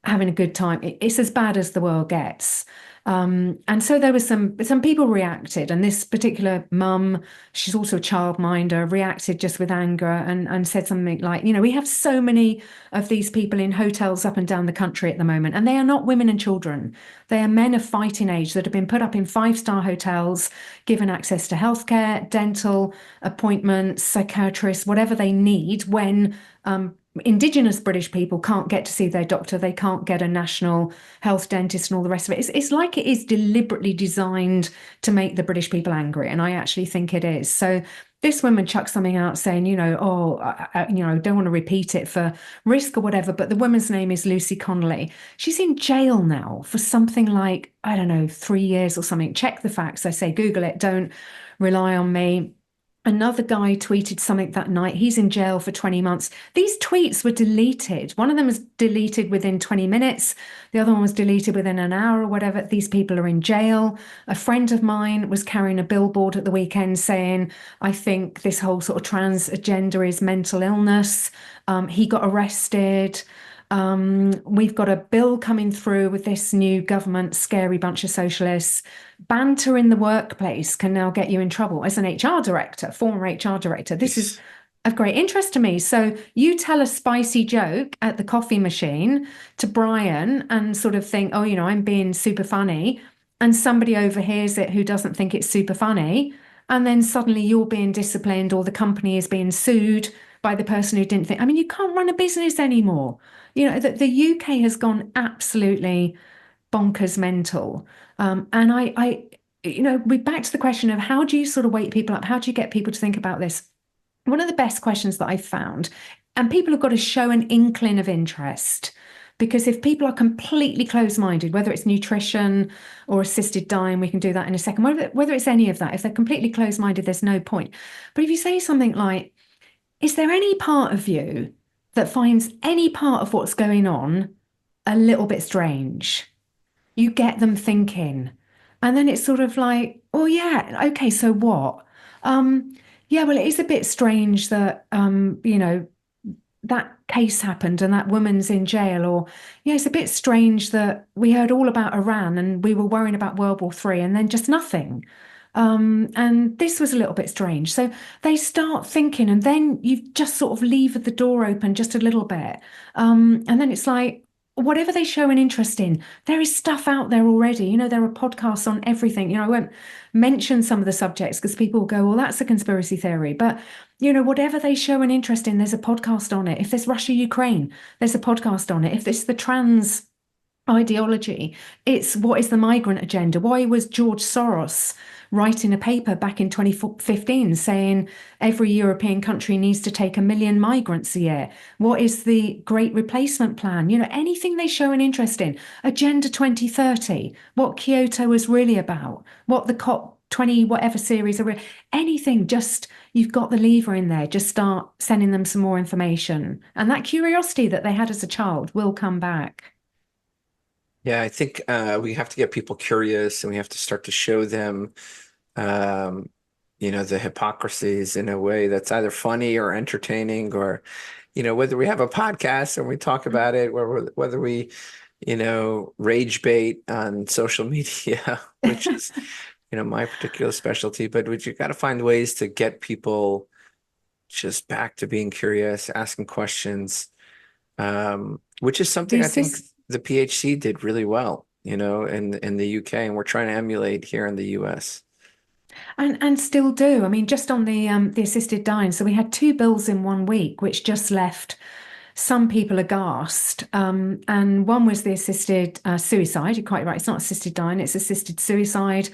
Speaker 3: having a good time. It's as bad as the world gets. And so there was some people reacted, and this particular mum, she's also a childminder, reacted just with anger and said something like, we have so many of these people in hotels up and down the country at the moment, and they are not women and children. They are men of fighting age that have been put up in five-star hotels, given access to healthcare, dental appointments, psychiatrists, whatever they need when Indigenous British people can't get to see their doctor, they can't get a national health dentist and all the rest of it. It's like it is deliberately designed to make the British people angry, and I actually think it is. So this woman chucked something out saying, don't want to repeat it for risk or whatever, but the woman's name is Lucy Connolly. She's in jail now for something like, I don't know, 3 years or something. Check the facts. I say, Google it. Don't rely on me. Another guy tweeted something that night. He's in jail for 20 months. These tweets were deleted. One of them was deleted within 20 minutes. The other one was deleted within an hour or whatever. These people are in jail. A friend of mine was carrying a billboard at the weekend saying, I think this whole sort of trans agenda is mental illness. He got arrested. We've got a bill coming through with this new government, scary bunch of socialists. Banter in the workplace can now get you in trouble. As an HR director, former HR director, this is of great interest to me. So you tell a spicy joke at the coffee machine to Brian and sort of think, I'm being super funny, and somebody overhears it who doesn't think it's super funny, and then suddenly you're being disciplined or the company is being sued by the person who didn't think. I mean, you can't run a business anymore. The UK has gone absolutely bonkers mental. And we're back to the question of how do you sort of wake people up? How do you get people to think about this? One of the best questions that I've found, and people have got to show an inkling of interest, because if people are completely closed-minded, whether it's nutrition or assisted dying, we can do that in a second, whether it's any of that, if they're completely closed-minded, there's no point. But if you say something like, is there any part of you that finds any part of what's going on a little bit strange? You get them thinking. And then it's sort of like, oh yeah, okay, so what? Yeah, well, it is a bit strange that, that case happened and that woman's in jail. Or, yeah, it's a bit strange that we heard all about Iran and we were worrying about World War III and then just nothing. And this was a little bit strange. So they start thinking, and then you just sort of leave the door open just a little bit. And then it's like, whatever they show an interest in, there is stuff out there already. There are podcasts on everything. I won't mention some of the subjects because people will go, well, that's a conspiracy theory. But, whatever they show an interest in, there's a podcast on it. If there's Russia, Ukraine, there's a podcast on it. If it's the trans ideology, it's what is the migrant agenda? Why was George Soros writing a paper back in 2015 saying every European country needs to take 1 million migrants a year? What is the Great Replacement Plan? Anything they show an interest in. Agenda 2030, what Kyoto was really about, what the COP20 whatever series are, anything, just you've got the lever in there, just start sending them some more information. And that curiosity that they had as a child will come back.
Speaker 2: Yeah, I think we have to get people curious, and we have to start to show them, the hypocrisies in a way that's either funny or entertaining, or, whether we have a podcast and we talk about it, or whether we, rage bait on social media, which is, my particular specialty. But you got to find ways to get people just back to being curious, asking questions, which is something I think the PHC did really well, in the UK, and we're trying to emulate here in the US.
Speaker 3: And still do. I mean, just on the assisted dying. So we had 2 bills in 1 week, which just left some people aghast. And one was the assisted suicide. You're quite right. It's not assisted dying, it's assisted suicide.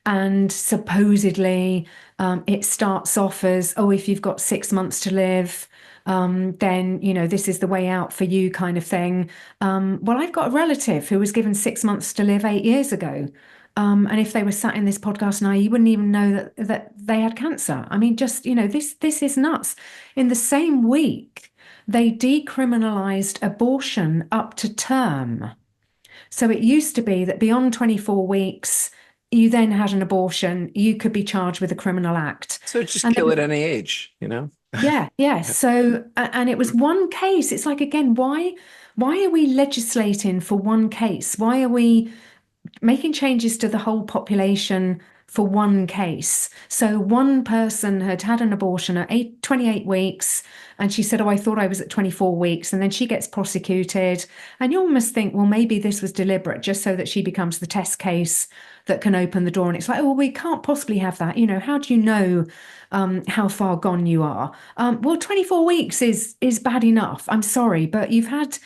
Speaker 3: And supposedly it starts off as, if you've got 6 months to live, then, this is the way out for you kind of thing. Well, I've got a relative who was given 6 months to live 8 years ago. And if they were sat in this podcast now, you wouldn't even know that they had cancer. I mean, just, this is nuts. In the same week, they decriminalized abortion up to term. So it used to be that beyond 24 weeks, you then had an abortion, you could be charged with a criminal act.
Speaker 2: So just kill at any age,
Speaker 3: Yeah. So, and it was one case. It's like, again, why are we legislating for one case? Why are we making changes to the whole population for one case? So one person had had an abortion at 28 weeks, and she said, I thought I was at 24 weeks. And then she gets prosecuted. And you almost think, well, maybe this was deliberate, just so that she becomes the test case that can open the door. And it's like, we can't possibly have that. How do you know how far gone you are? Well, 24 weeks is bad enough. I'm sorry, but you've had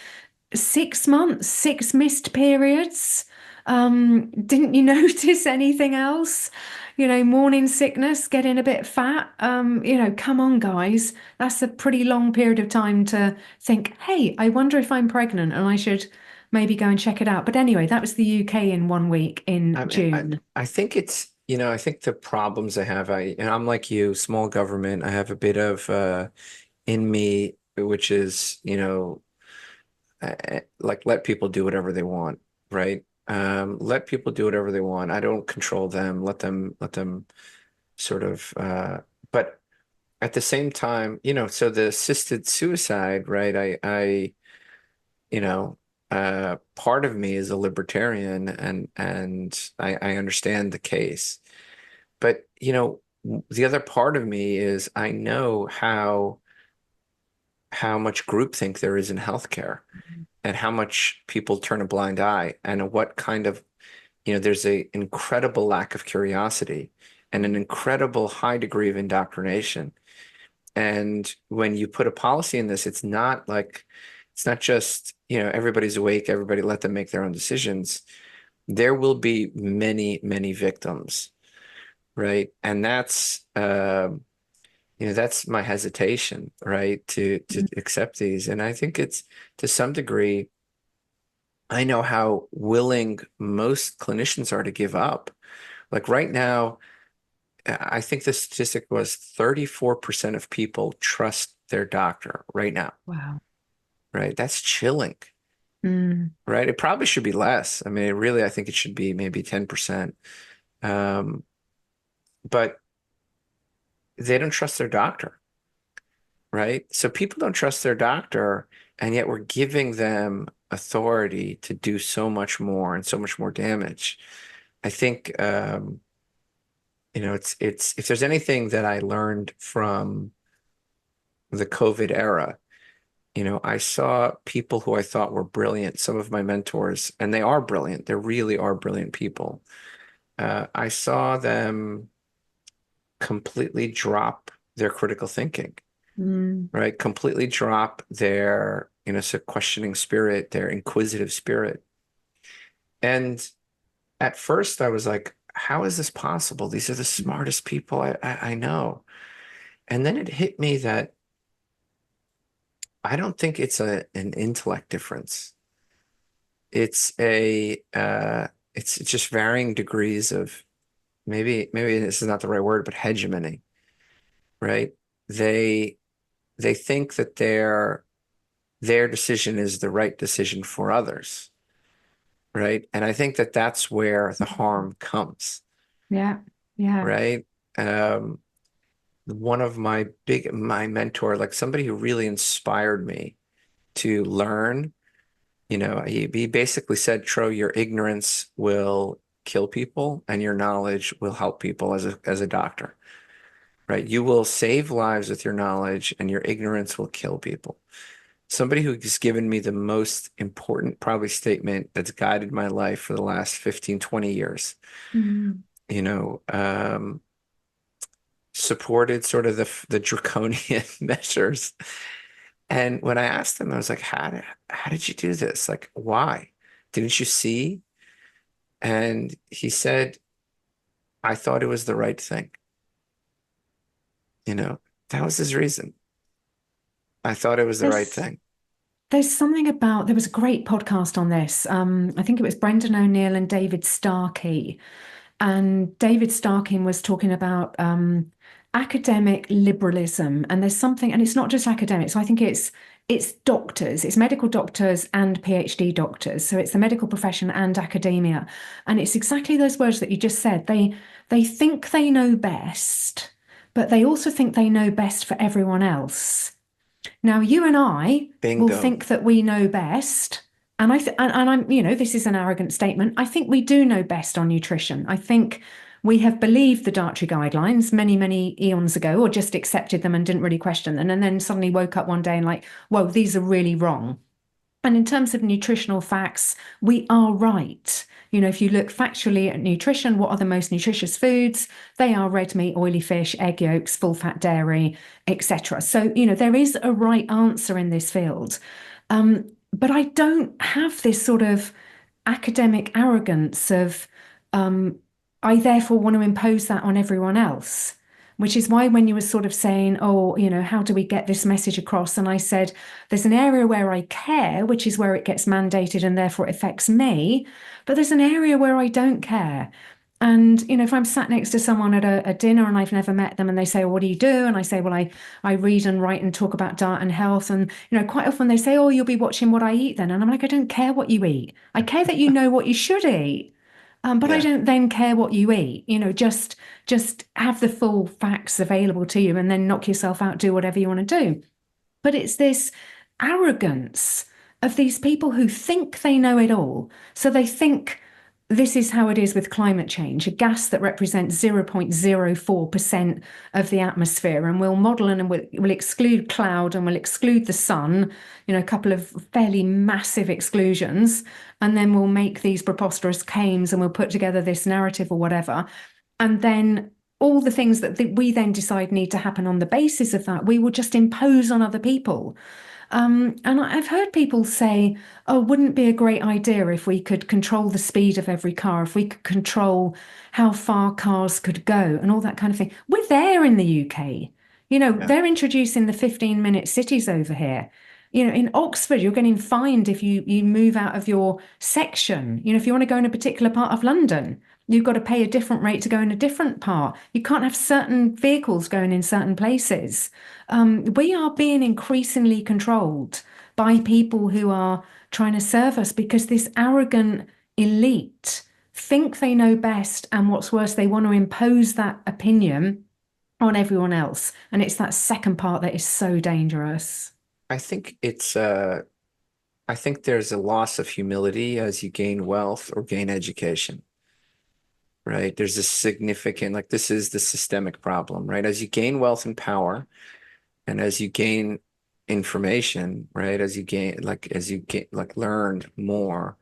Speaker 3: 6 months, 6 missed periods. Didn't you notice anything else? Morning sickness, getting a bit fat. Come on, guys. That's a pretty long period of time to think, hey, I wonder if I'm pregnant and I should maybe go and check it out. But anyway, that was the UK in 1 week in
Speaker 2: I mean,
Speaker 3: June.
Speaker 2: I think it's, I think the problems I have, and I'm like you, small government. I have a bit of in me, which is, like let people do whatever they want, right? Let people do whatever they want. I don't control them. Let them sort of, but at the same time, so the assisted suicide, right? you know, part of me is a libertarian and I understand the case. But, the other part of me is I know how much groupthink there is in healthcare and how much people turn a blind eye and what kind of, there's an incredible lack of curiosity and an incredible high degree of indoctrination. And when you put a policy in this, it's not just, everybody's awake, everybody let them make their own decisions. There will be many, many victims, right? And that's my hesitation, right? To accept these. And I think it's to some degree, I know how willing most clinicians are to give up. Like right now, I think the statistic was 34% of people trust their doctor right now,
Speaker 3: Wow.
Speaker 2: right? That's chilling,
Speaker 3: Mm.
Speaker 2: right? It probably should be less. I mean, really, I think it should be maybe 10%. But they don't trust their doctor, right? So people don't trust their doctor, and yet we're giving them authority to do so much more and so much more damage. I think, it's if there's anything that I learned from the COVID era, I saw people who I thought were brilliant, some of my mentors, and they are brilliant. They really are brilliant people. I saw them completely drop their critical thinking,
Speaker 3: Mm.
Speaker 2: right? Completely drop their, questioning spirit, their inquisitive spirit. And at first I was like, how is this possible? These are the smartest people I know. And then it hit me that I don't think it's an intellect difference. It's just varying degrees of maybe this is not the right word, but hegemony, right? They they think that their decision is the right decision for others, right? And I think that that's where the harm comes,
Speaker 3: Yeah. Yeah.
Speaker 2: right? Um, one of my mentor, like somebody who really inspired me to learn, he basically said, Tro, your ignorance will kill people and your knowledge will help people as a doctor, right? You will save lives with your knowledge and your ignorance will kill people. Somebody who's given me the most important probably statement that's guided my life for the last 15, 20 years,
Speaker 3: Mm.
Speaker 2: you know, um, supported sort of the draconian measures. And when I asked him, I was like, how did you do this? Like, why? Didn't you see? And he said, I thought it was the right thing. You know, that was his reason. I thought it was the right
Speaker 3: There's
Speaker 2: thing.
Speaker 3: there's something about there was a great podcast on this. I think it was Brendan O'Neill and David Starkey. And David Starkin was talking about academic liberalism, and there's something, and it's not just academics. So I think it's doctors, it's medical doctors and PhD doctors. So it's the medical profession and academia, and it's exactly those words that you just said. They think they know best, but they also think they know best for everyone else. Now, you and I will
Speaker 2: Bingo.
Speaker 3: think that we know best. And I'm, this is an arrogant statement. I think we do know best on nutrition. I think we have believed the dietary guidelines many, many eons ago, or just accepted them and didn't really question them. And then suddenly woke up one day and like, whoa, these are really wrong. And in terms of nutritional facts, we are right. If you look factually at nutrition, what are the most nutritious foods? They are red meat, oily fish, egg yolks, full fat dairy, etc. So, there is a right answer in this field. But I don't have this sort of academic arrogance of, I therefore want to impose that on everyone else. Which is why when you were sort of saying, oh, how do we get this message across? And I said, there's an area where I care, which is where it gets mandated and therefore it affects me. But there's an area where I don't care. And, if I'm sat next to someone at a dinner and I've never met them and they say, well, what do you do? And I say, well, I read and write and talk about diet and health. And, quite often they say, oh, you'll be watching what I eat then. And I'm like, I don't care what you eat. I care that you know what you should eat. But I don't then care what you eat, just have the full facts available to you and then knock yourself out, do whatever you want to do. But it's this arrogance of these people who think they know it all. So they think this is how it is with climate change, a gas that represents 0.04% of the atmosphere, and we'll model and we'll exclude cloud and we'll exclude the sun, a couple of fairly massive exclusions, and then we'll make these preposterous claims and we'll put together this narrative or whatever. And then all the things that we then decide need to happen on the basis of that, we will just impose on other people. And I've heard people say, oh, wouldn't it be a great idea if we could control the speed of every car, if we could control how far cars could go and all that kind of thing. We're there in the UK. They're introducing the 15-minute cities over here. In Oxford, you're getting fined if you move out of your section. If you want to go in a particular part of London, you've got to pay a different rate to go in a different part. You can't have certain vehicles going in certain places. We are being increasingly controlled by people who are trying to serve us because this arrogant elite think they know best, and what's worse, they want to impose that opinion on everyone else. And it's that second part that is so dangerous.
Speaker 2: I think I think there's a loss of humility as you gain wealth or gain education, right? There's a significant, this is the systemic problem, right? As you gain wealth and power, and as you gain information, right? As you learn more,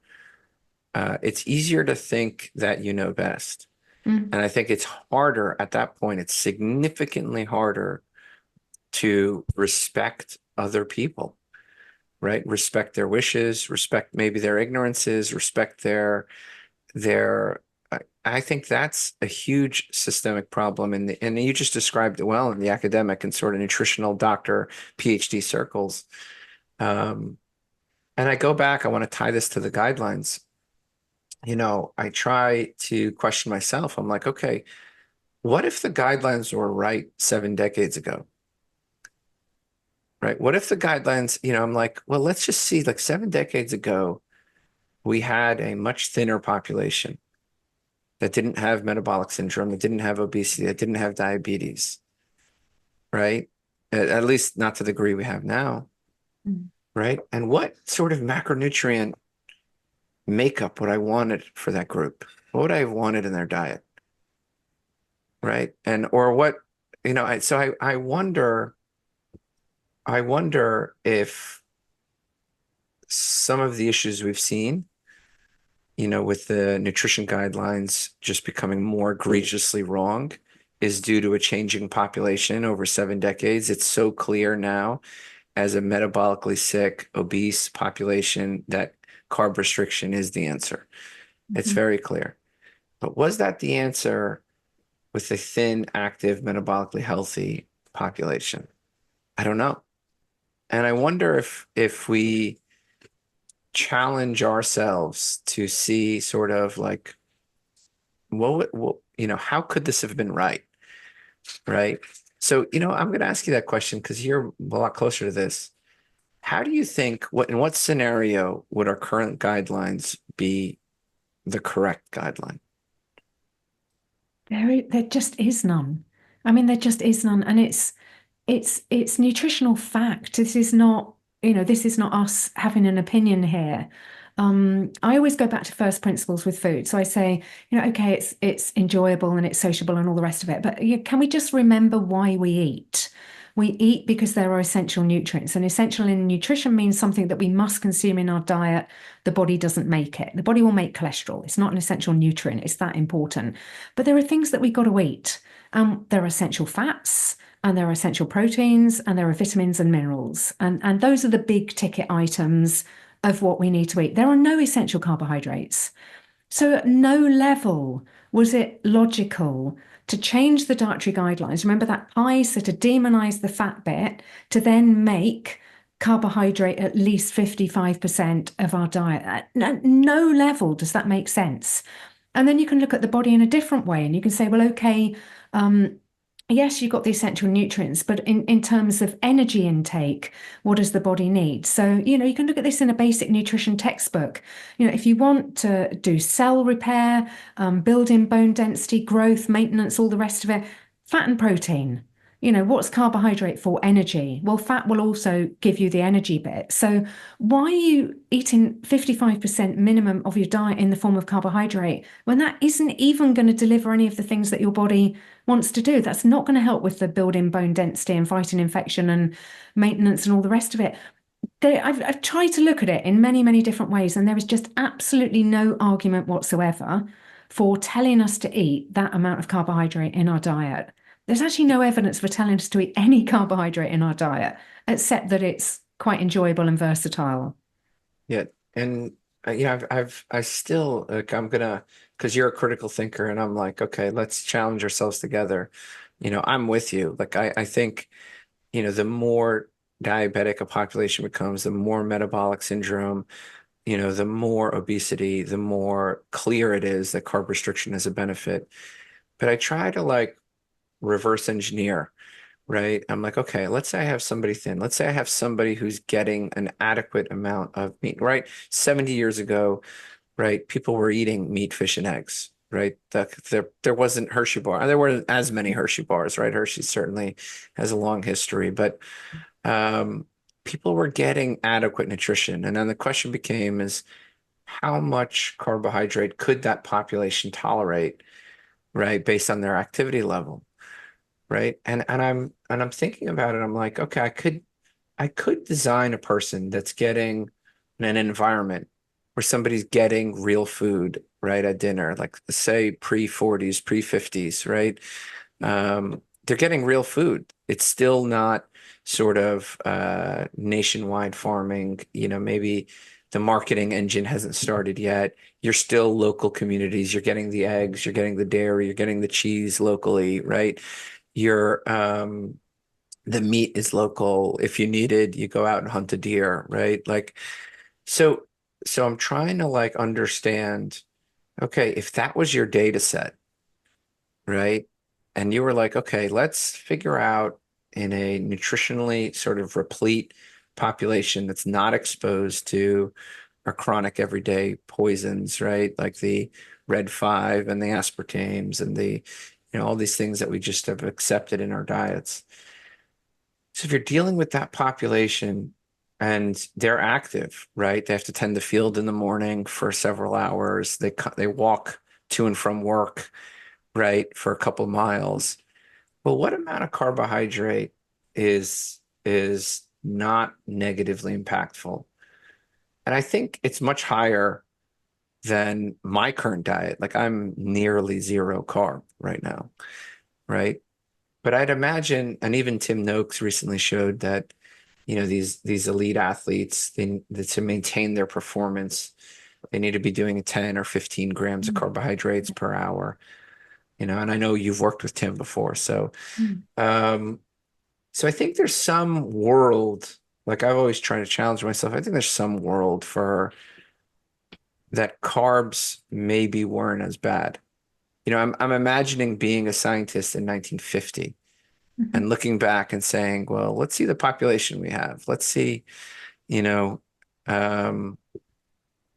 Speaker 2: it's easier to think that you know best. And I think it's harder at that point. It's significantly harder to respect other people, right? Respect their wishes, respect maybe their ignorances, respect their I think that's a huge systemic problem and you just described it well in the academic and sort of nutritional doctor PhD circles. And I go back, I want to tie this to the guidelines. I try to question myself. I'm like, okay, what if the guidelines were right 7 decades ago? Right? What if the guidelines, I'm like, well, let's just see, 7 decades ago, we had a much thinner population that didn't have metabolic syndrome, that didn't have obesity, that didn't have diabetes, right? At least not to the degree we have now, right? And what sort of macronutrient makeup would I wanted for that group? What would I have wanted in their diet, right? Or what, so I wonder if some of the issues we've seen, with the nutrition guidelines just becoming more egregiously wrong is due to a changing population over 7 decades. It's so clear now as a metabolically sick, obese population that carb restriction is the answer. It's very clear. But was that the answer with a thin, active, metabolically healthy population? I don't know. And I wonder if we challenge ourselves to see sort of what how could this have been right? Right. So, I'm going to ask you that question because you're a lot closer to this. How do you think, in what scenario would our current guidelines be the correct guideline?
Speaker 3: There just is none. I mean, there just is none. And it's nutritional fact. This is not us having an opinion here. I always go back to first principles with food. So I say, okay, it's enjoyable and it's sociable and all the rest of it. But can we just remember why we eat? We eat because there are essential nutrients, and essential in nutrition means something that we must consume in our diet. The body doesn't make it. The body will make cholesterol. It's not an essential nutrient. It's that important. But there are things that we got to eat. There are essential fats, and there are essential proteins, and there are vitamins and minerals. And those are the big ticket items of what we need to eat. There are no essential carbohydrates. So at no level was it logical to change the dietary guidelines. Remember that so to demonize the fat bit, to then make carbohydrate at least 55% of our diet. At no level does that make sense. And then you can look at the body in a different way and you can say, well, okay, yes, you've got the essential nutrients, but in terms of energy intake, what does the body need? So, you can look at this in a basic nutrition textbook. If you want to do cell repair, building bone density, growth, maintenance, all the rest of it, fat and protein. What's carbohydrate for? Energy. Well, fat will also give you the energy bit. So why are you eating 55% minimum of your diet in the form of carbohydrate when that isn't even going to deliver any of the things that your body wants to do? That's not going to help with the building bone density and fighting infection and maintenance and all the rest of it. I've tried to look at it in many, many different ways, and there is just absolutely no argument whatsoever for telling us to eat that amount of carbohydrate in our diet. There's actually no evidence for telling us to eat any carbohydrate in our diet, except that it's quite enjoyable and versatile.
Speaker 2: Yeah. And I still like, because you're a critical thinker and I'm like, okay, let's challenge ourselves together. I'm with you. Like, I think, the more diabetic a population becomes, the more metabolic syndrome, the more obesity, the more clear it is that carb restriction is a benefit. But I try to reverse engineer, right? I'm like, okay, let's say I have somebody thin. Let's say I have somebody who's getting an adequate amount of meat, right? 70 years ago, right, people were eating meat, fish, and eggs, right? There wasn't Hershey bar. There weren't as many Hershey bars, right? Hershey certainly has a long history, but people were getting adequate nutrition. And then the question became is how much carbohydrate could that population tolerate, right, based on their activity level? Right. And I'm thinking about it. I'm like, okay, I could design a person that's getting an environment where somebody's getting real food, right, at dinner, like say pre-40s, pre-50s, right? They're getting real food. It's still not sort of nationwide farming, maybe the marketing engine hasn't started yet. You're still local communities. You're getting the eggs, you're getting the dairy, you're getting the cheese locally, right? The meat is local. If you needed, you go out and hunt a deer, right? So I'm trying to understand, okay, if that was your data set, right? And you were like, okay, let's figure out in a nutritionally sort of replete population that's not exposed to our chronic everyday poisons, right? Like the red 5 and the aspartames and the all these things that we just have accepted in our diets. So if you're dealing with that population and they're active, right? They have to tend the field in the morning for several hours. They walk to and from work, right, for a couple miles. Well, what amount of carbohydrate is not negatively impactful? And I think it's much higher than my current diet. Like I'm nearly 0 carb right now, right? But I'd imagine, and even Tim Noakes recently showed that, these elite athletes, to maintain their performance, they need to be doing 10 or 15 grams of carbohydrates per hour, and I know you've worked with Tim before. So, so I think there's some world, like I've always tried to challenge myself. I think there's some world for that carbs maybe weren't as bad. I'm imagining being a scientist in 1950 and looking back and saying, well, let's see the population we have. Let's see,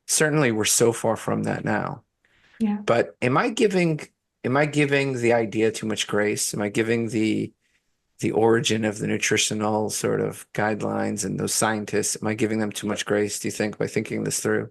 Speaker 2: certainly we're so far from that now.
Speaker 3: Yeah.
Speaker 2: But am I giving the idea too much grace? Am I giving the origin of the nutritional sort of guidelines and those scientists, am I giving them too much grace, do you think, by thinking this through?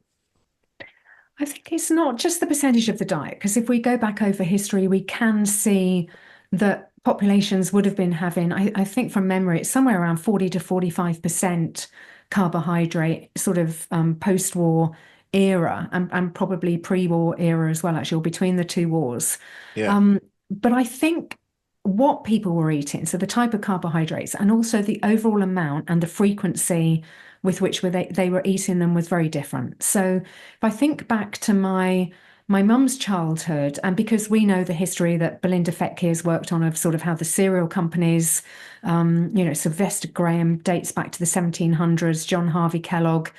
Speaker 3: I think it's not just the percentage of the diet, because if we go back over history, we can see that populations would have been having, I think from memory, it's somewhere around 40 to 45% carbohydrate sort of post-war era and probably pre-war era as well, actually, or between the two wars.
Speaker 2: Yeah.
Speaker 3: But I think what people were eating, so the type of carbohydrates and also the overall amount and the frequency with which they were eating them was very different. So if I think back to my mum's childhood, and because we know the history that Belinda Fettke has worked on of sort of how the cereal companies, Sylvester Graham dates back to the 1700s, John Harvey Kellogg,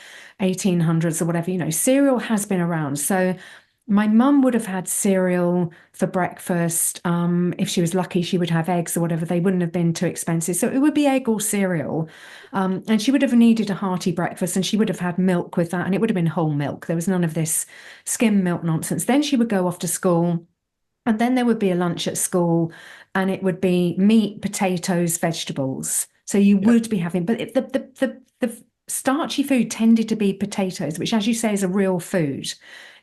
Speaker 3: 1800s or whatever, cereal has been around. So my mum would have had cereal for breakfast. If she was lucky, she would have eggs or whatever. They wouldn't have been too expensive. So it would be egg or cereal. And she would have needed a hearty breakfast, and she would have had milk with that. And it would have been whole milk. There was none of this skim milk nonsense. Then she would go off to school. And then there would be a lunch at school, and it would be meat, potatoes, vegetables. So you would be having, but the starchy food tended to be potatoes, which, as you say, is a real food.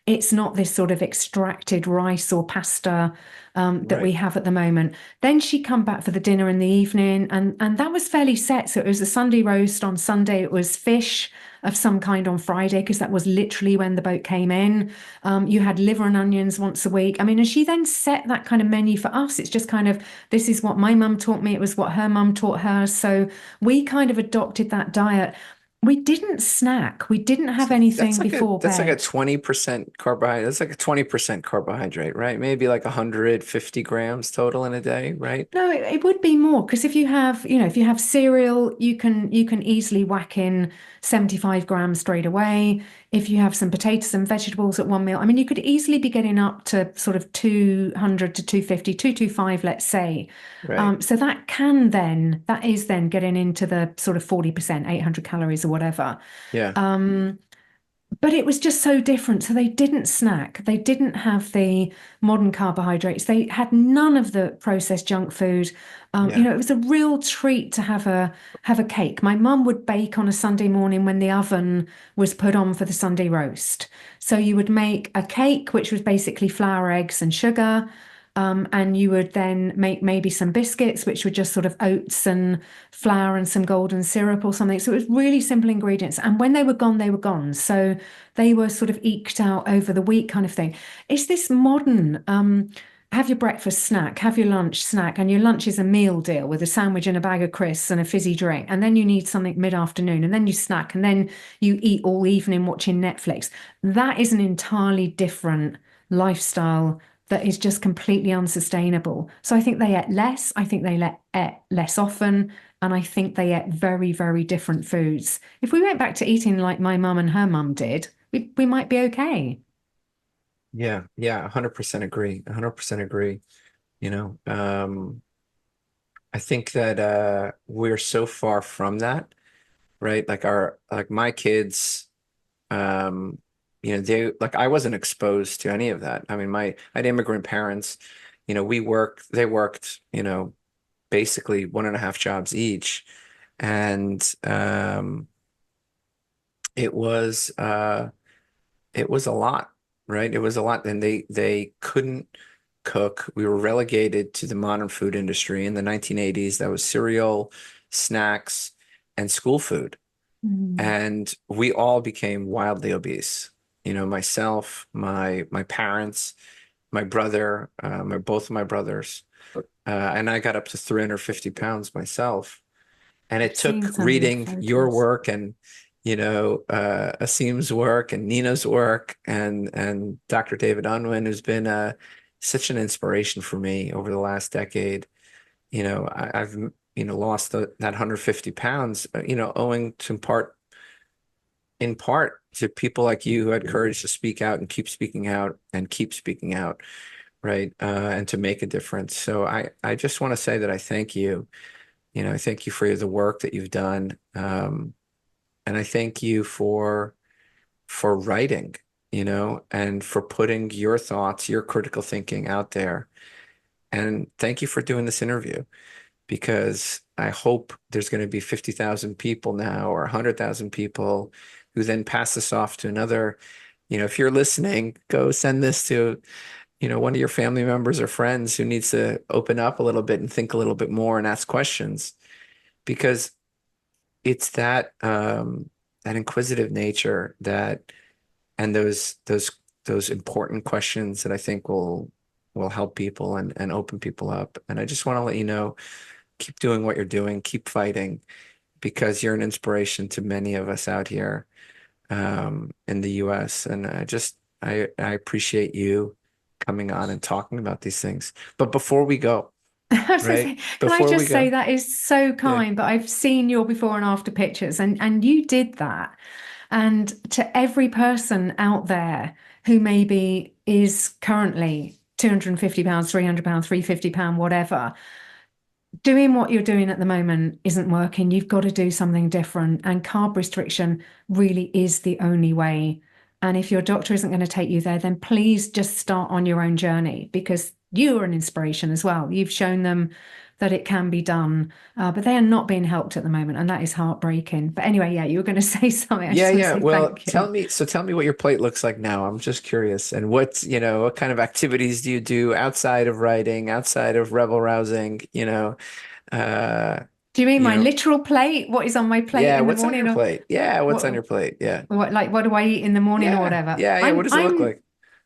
Speaker 3: It's not this sort of extracted rice or pasta that we have at the moment. Then she'd come back for the dinner in the evening, and that was fairly set. So it was a Sunday roast on Sunday. It was fish of some kind on Friday, because that was literally when the boat came in. You had liver and onions once a week. I mean, and she then set that kind of menu for us. It's just kind of, this is what my mum taught me. It was what her mum taught her. So we kind of adopted that diet. We didn't snack. We didn't have anything before bed.
Speaker 2: That's like a 20% carbohydrate. That's like a 20% carbohydrate, right? Maybe like 150 grams total in a day, right?
Speaker 3: No, it would be more, because if you have cereal, you can easily whack in 75 grams straight away. If you have some potatoes and vegetables at one meal, I mean, you could easily be getting up to sort of 200 to 250, 225, let's say.
Speaker 2: Right.
Speaker 3: So that is then getting into the sort of 40%, 800 calories or whatever.
Speaker 2: Yeah.
Speaker 3: But it was just so different. So they didn't snack. They didn't have the modern carbohydrates. They had none of the processed junk food. It was a real treat to have a cake. My mum would bake on a Sunday morning when the oven was put on for the Sunday roast. So you would make a cake, which was basically flour, eggs, and sugar. And you would then make maybe some biscuits, which were just sort of oats and flour and some golden syrup or something. So it was really simple ingredients. And when they were gone, they were gone. So they were sort of eked out over the week kind of thing. It's this modern, have your breakfast snack, have your lunch snack, and your lunch is a meal deal with a sandwich and a bag of crisps and a fizzy drink. And then you need something mid-afternoon, and then you snack, and then you eat all evening watching Netflix. That is an entirely different lifestyle that is just completely unsustainable. So I think they ate less. I think they ate less often. And I think they ate very, very different foods. If we went back to eating like my mum and her mum did, we might be okay.
Speaker 2: Yeah. 100% agree. 100% agree. I think that we're so far from that, right? Like my kids, I wasn't exposed to any of that. I mean, I had immigrant parents, they worked, basically 1.5 jobs each. And it was a lot, right? It was a lot. And they couldn't cook. We were relegated to the modern food industry in the 1980s. That was cereal, snacks, and school food. And we all became wildly obese. Myself, my parents, my brother, both of my brothers, and I got up to 350 pounds myself. And it took reading your work and Asim's work and Nina's work and Dr. David Unwin, who's been such an inspiration for me over the last decade. I've lost that 150 pounds, owing to in part to people like you who had courage to speak out and keep speaking out, right? And to make a difference. So I just want to say that I thank you. I thank you for the work that you've done. And I thank you for writing, and for putting your thoughts, your critical thinking out there. And thank you for doing this interview, because I hope there's going to be 50,000 people now, or 100,000 people, who then pass this off to another. If you're listening, go send this to, one of your family members or friends who needs to open up a little bit and think a little bit more and ask questions, because it's that inquisitive nature and those important questions that I think will help people and open people up. And I just want to let you know, keep doing what you're doing, keep fighting. because you're an inspiration to many of us out here in the US. And I appreciate you coming on and talking about these things. But before we go,
Speaker 3: I was gonna
Speaker 2: right?
Speaker 3: say, can I
Speaker 2: Before we
Speaker 3: just say
Speaker 2: go,
Speaker 3: that is so
Speaker 2: yeah.
Speaker 3: kind, but I've seen your before and after pictures and you did that. And to every person out there who maybe is currently 250 pounds, 300 pounds, 350 pound, whatever, doing what you're doing at the moment isn't working. You've got to do something different. And carb restriction really is the only way. And if your doctor isn't going to take you there, then please just start on your own journey, because you are an inspiration as well. You've shown them that it can be done, but they are not being helped at the moment. And that is heartbreaking. But anyway, yeah, you were going to say something. I
Speaker 2: Yeah,
Speaker 3: just want to
Speaker 2: yeah.
Speaker 3: say
Speaker 2: Well,
Speaker 3: thank you.
Speaker 2: tell me what your plate looks like now. I'm just curious. And what kind of activities do you do outside of writing, outside of rebel rousing, uh,
Speaker 3: Do you mean
Speaker 2: you
Speaker 3: my
Speaker 2: know,
Speaker 3: literal plate? What is on my plate
Speaker 2: yeah,
Speaker 3: in the
Speaker 2: what's on your
Speaker 3: morning, or
Speaker 2: plate? Yeah, what's on
Speaker 3: what?
Speaker 2: your plate? Yeah.
Speaker 3: What do I eat in the morning or
Speaker 2: Yeah.
Speaker 3: whatever?
Speaker 2: Yeah, yeah. What does it look like?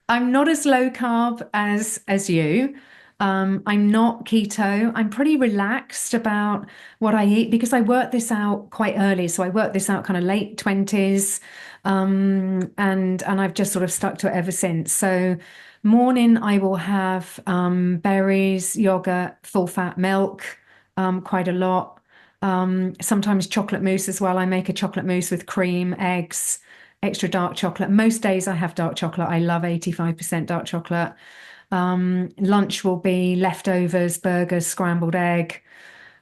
Speaker 3: I'm not as low carb as you. I'm not keto. I'm pretty relaxed about what I eat because I worked this out quite early. So I worked this out kind of late 20s, and I've just sort of stuck to it ever since. So morning I will have berries, yogurt, full fat milk, quite a lot. Sometimes chocolate mousse as well. I make a chocolate mousse with cream, eggs, extra dark chocolate. Most days I have dark chocolate. I love 85% dark chocolate. Lunch will be leftovers, burgers, scrambled egg,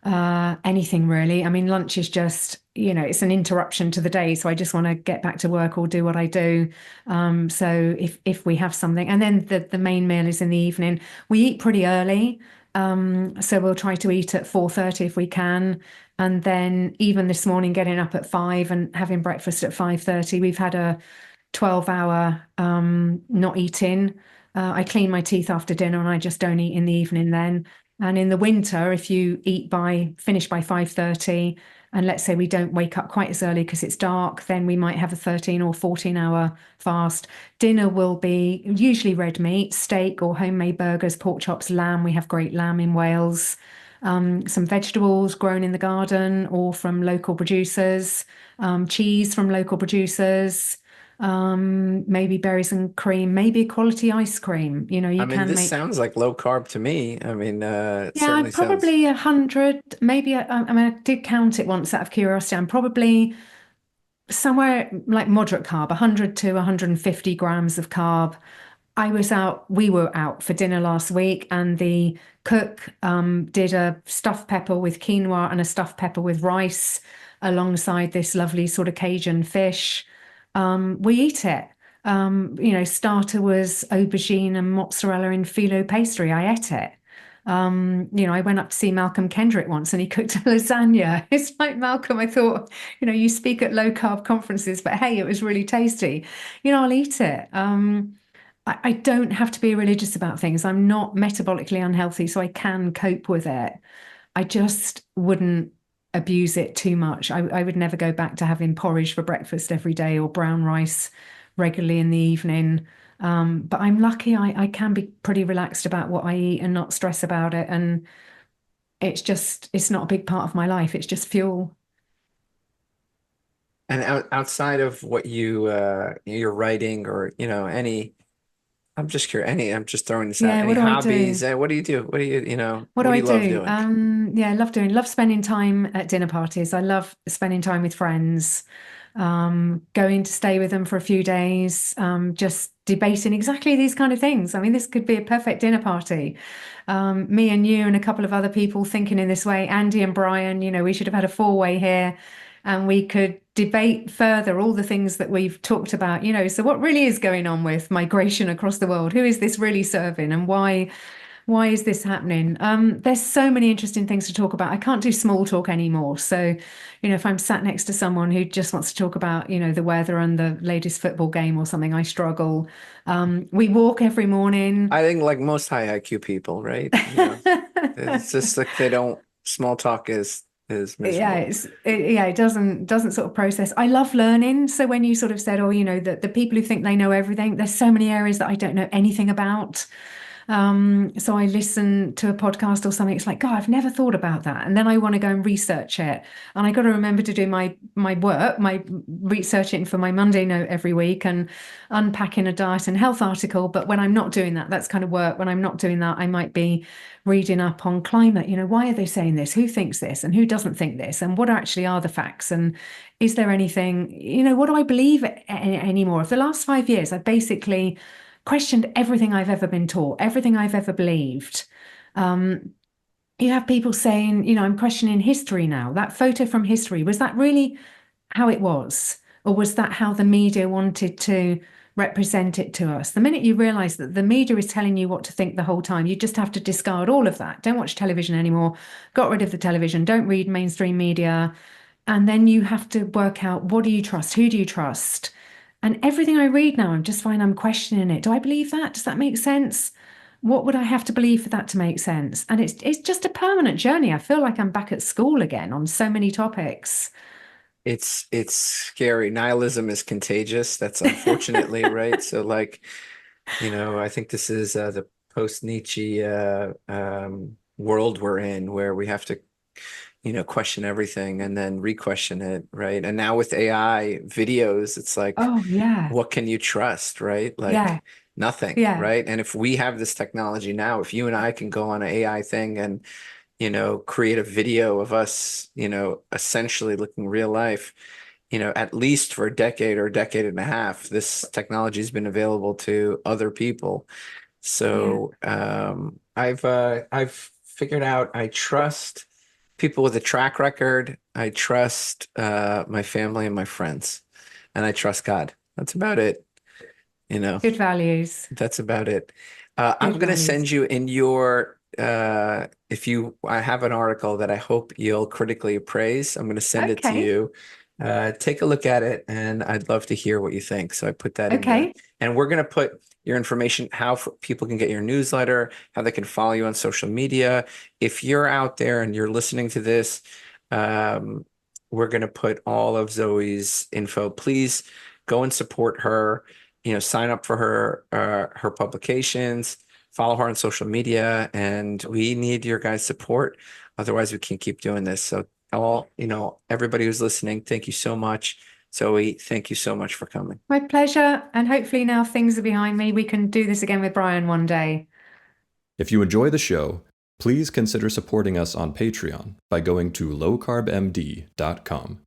Speaker 3: anything really. I mean, lunch is just, it's an interruption to the day. So I just want to get back to work or do what I do. So if we have something, and then the main meal is in the evening. We eat pretty early. So we'll try to eat at 4:30 if we can. And then even this morning, getting up at 5 and having breakfast at 5:30, we've had a 12-hour not eating. I clean my teeth after dinner and I just don't eat in the evening then. And in the winter, if you finish by 5:30, and let's say we don't wake up quite as early because it's dark, then we might have a 13 or 14-hour fast. Dinner will be usually red meat, steak or homemade burgers, pork chops, lamb. We have great lamb in Wales. Some vegetables grown in the garden or from local producers, cheese from local producers, maybe berries and cream, maybe quality ice cream.
Speaker 2: I
Speaker 3: You
Speaker 2: mean,
Speaker 3: can
Speaker 2: this
Speaker 3: make,
Speaker 2: sounds like low carb to me. I mean, it
Speaker 3: yeah,
Speaker 2: certainly sounds.
Speaker 3: probably 100, maybe, I mean, I did count it once out of curiosity. I'm probably somewhere like moderate carb, 100 to 150 grams of carb. We were out for dinner last week, and the cook did a stuffed pepper with quinoa and a stuffed pepper with rice alongside this lovely sort of Cajun fish. We eat it. Starter was aubergine and mozzarella in phyllo pastry. I ate it. I went up to see Malcolm Kendrick once and he cooked a lasagna. It's like, Malcolm, I thought, you speak at low carb conferences, but hey, it was really tasty. I'll eat it. I don't have to be religious about things. I'm not metabolically unhealthy, so I can cope with it. I just wouldn't abuse it too much. I would never go back to having porridge for breakfast every day or brown rice regularly in the evening. But I'm lucky I can be pretty relaxed about what I eat and not stress about it. And it's not a big part of my life. It's just fuel.
Speaker 2: And outside of what you're writing or any, I'm just curious. I'm just throwing this out.
Speaker 3: Yeah,
Speaker 2: Any
Speaker 3: what do I
Speaker 2: hobbies?
Speaker 3: do?
Speaker 2: What do you do?
Speaker 3: What do
Speaker 2: What do
Speaker 3: I
Speaker 2: you love
Speaker 3: do?
Speaker 2: doing?
Speaker 3: Yeah, love spending time at dinner parties. I love spending time with friends, going to stay with them for a few days, just debating exactly these kind of things. I mean, this could be a perfect dinner party. Me and you and a couple of other people thinking in this way, Andy and Brian, we should have had a four-way here and we could debate further all the things that we've talked about, so what really is going on with migration across the world? Who is this really serving and why is this happening? There's so many interesting things to talk about. I can't do small talk anymore. So, if I'm sat next to someone who just wants to talk about, the weather and the latest football game or something, I struggle. We walk every morning.
Speaker 2: I think like most high IQ people, right? It's just like small talk is
Speaker 3: Yeah,
Speaker 2: miserable.
Speaker 3: it doesn't sort of process. I love learning. So when you sort of said, oh, the people who think they know everything, there's so many areas that I don't know anything about. So I listen to a podcast or something. It's like, God, I've never thought about that. And then I want to go and research it. And I got to remember to do my work, my researching for my Monday note every week and unpacking a diet and health article. But when I'm not doing that, that's kind of work. When I'm not doing that, I might be reading up on climate. Why are they saying this? Who thinks this? And who doesn't think this? And what actually are the facts? And is there anything, what do I believe anymore? For the last 5 years, I've basically questioned everything I've ever been taught, everything I've ever believed. You have people saying, I'm questioning history now. That photo from history, was that really how it was? Or was that how the media wanted to represent it to us? The minute you realize that the media is telling you what to think the whole time, you just have to discard all of that. Don't watch television anymore. Got rid of the television. Don't read mainstream media. And then you have to work out, what do you trust? Who do you trust? And everything I read now, I'm just finding I'm questioning it. Do I believe that? Does that make sense? What would I have to believe for that to make sense? And it's just a permanent journey. I feel like I'm back at school again on so many topics.
Speaker 2: It's scary. Nihilism is contagious. That's unfortunately right. So like, I think this is the post-Nietzsche world we're in, where we have to question everything and then re-question it, right? And now with AI videos, it's like,
Speaker 3: Oh, yeah.
Speaker 2: what can you trust, right?
Speaker 3: Yeah.
Speaker 2: Like nothing,
Speaker 3: Yeah.
Speaker 2: right? And if we have this technology now, if you and I can go on an AI thing and, create a video of us, essentially looking real life, at least for a decade or a decade and a half, this technology has been available to other people. So I've figured out I trust people with a track record. I trust my family and my friends, and I trust God. That's about it.
Speaker 3: Good values.
Speaker 2: That's about it. I'm
Speaker 3: Good
Speaker 2: going to
Speaker 3: values.
Speaker 2: send you in your, I have an article that I hope you'll critically appraise. I'm going to send it to
Speaker 3: Okay.
Speaker 2: you. Take a look at it, and I'd love to hear what you think. So I put that in there.
Speaker 3: Okay.
Speaker 2: And we're going to put your information, how people can get your newsletter, how they can follow you on social media. If you're out there and you're listening to this, we're going to put all of Zoe's info. Please go and support her. Sign up for her publications, follow her on social media, and we need your guys' support. Otherwise, we can't keep doing this. So everybody who's listening, thank you so much. Zoe, thank you so much for coming.
Speaker 3: My pleasure. And hopefully now things are behind me. We can do this again with Brian one day.
Speaker 1: If you enjoy the show, please consider supporting us on Patreon by going to lowcarbmd.com.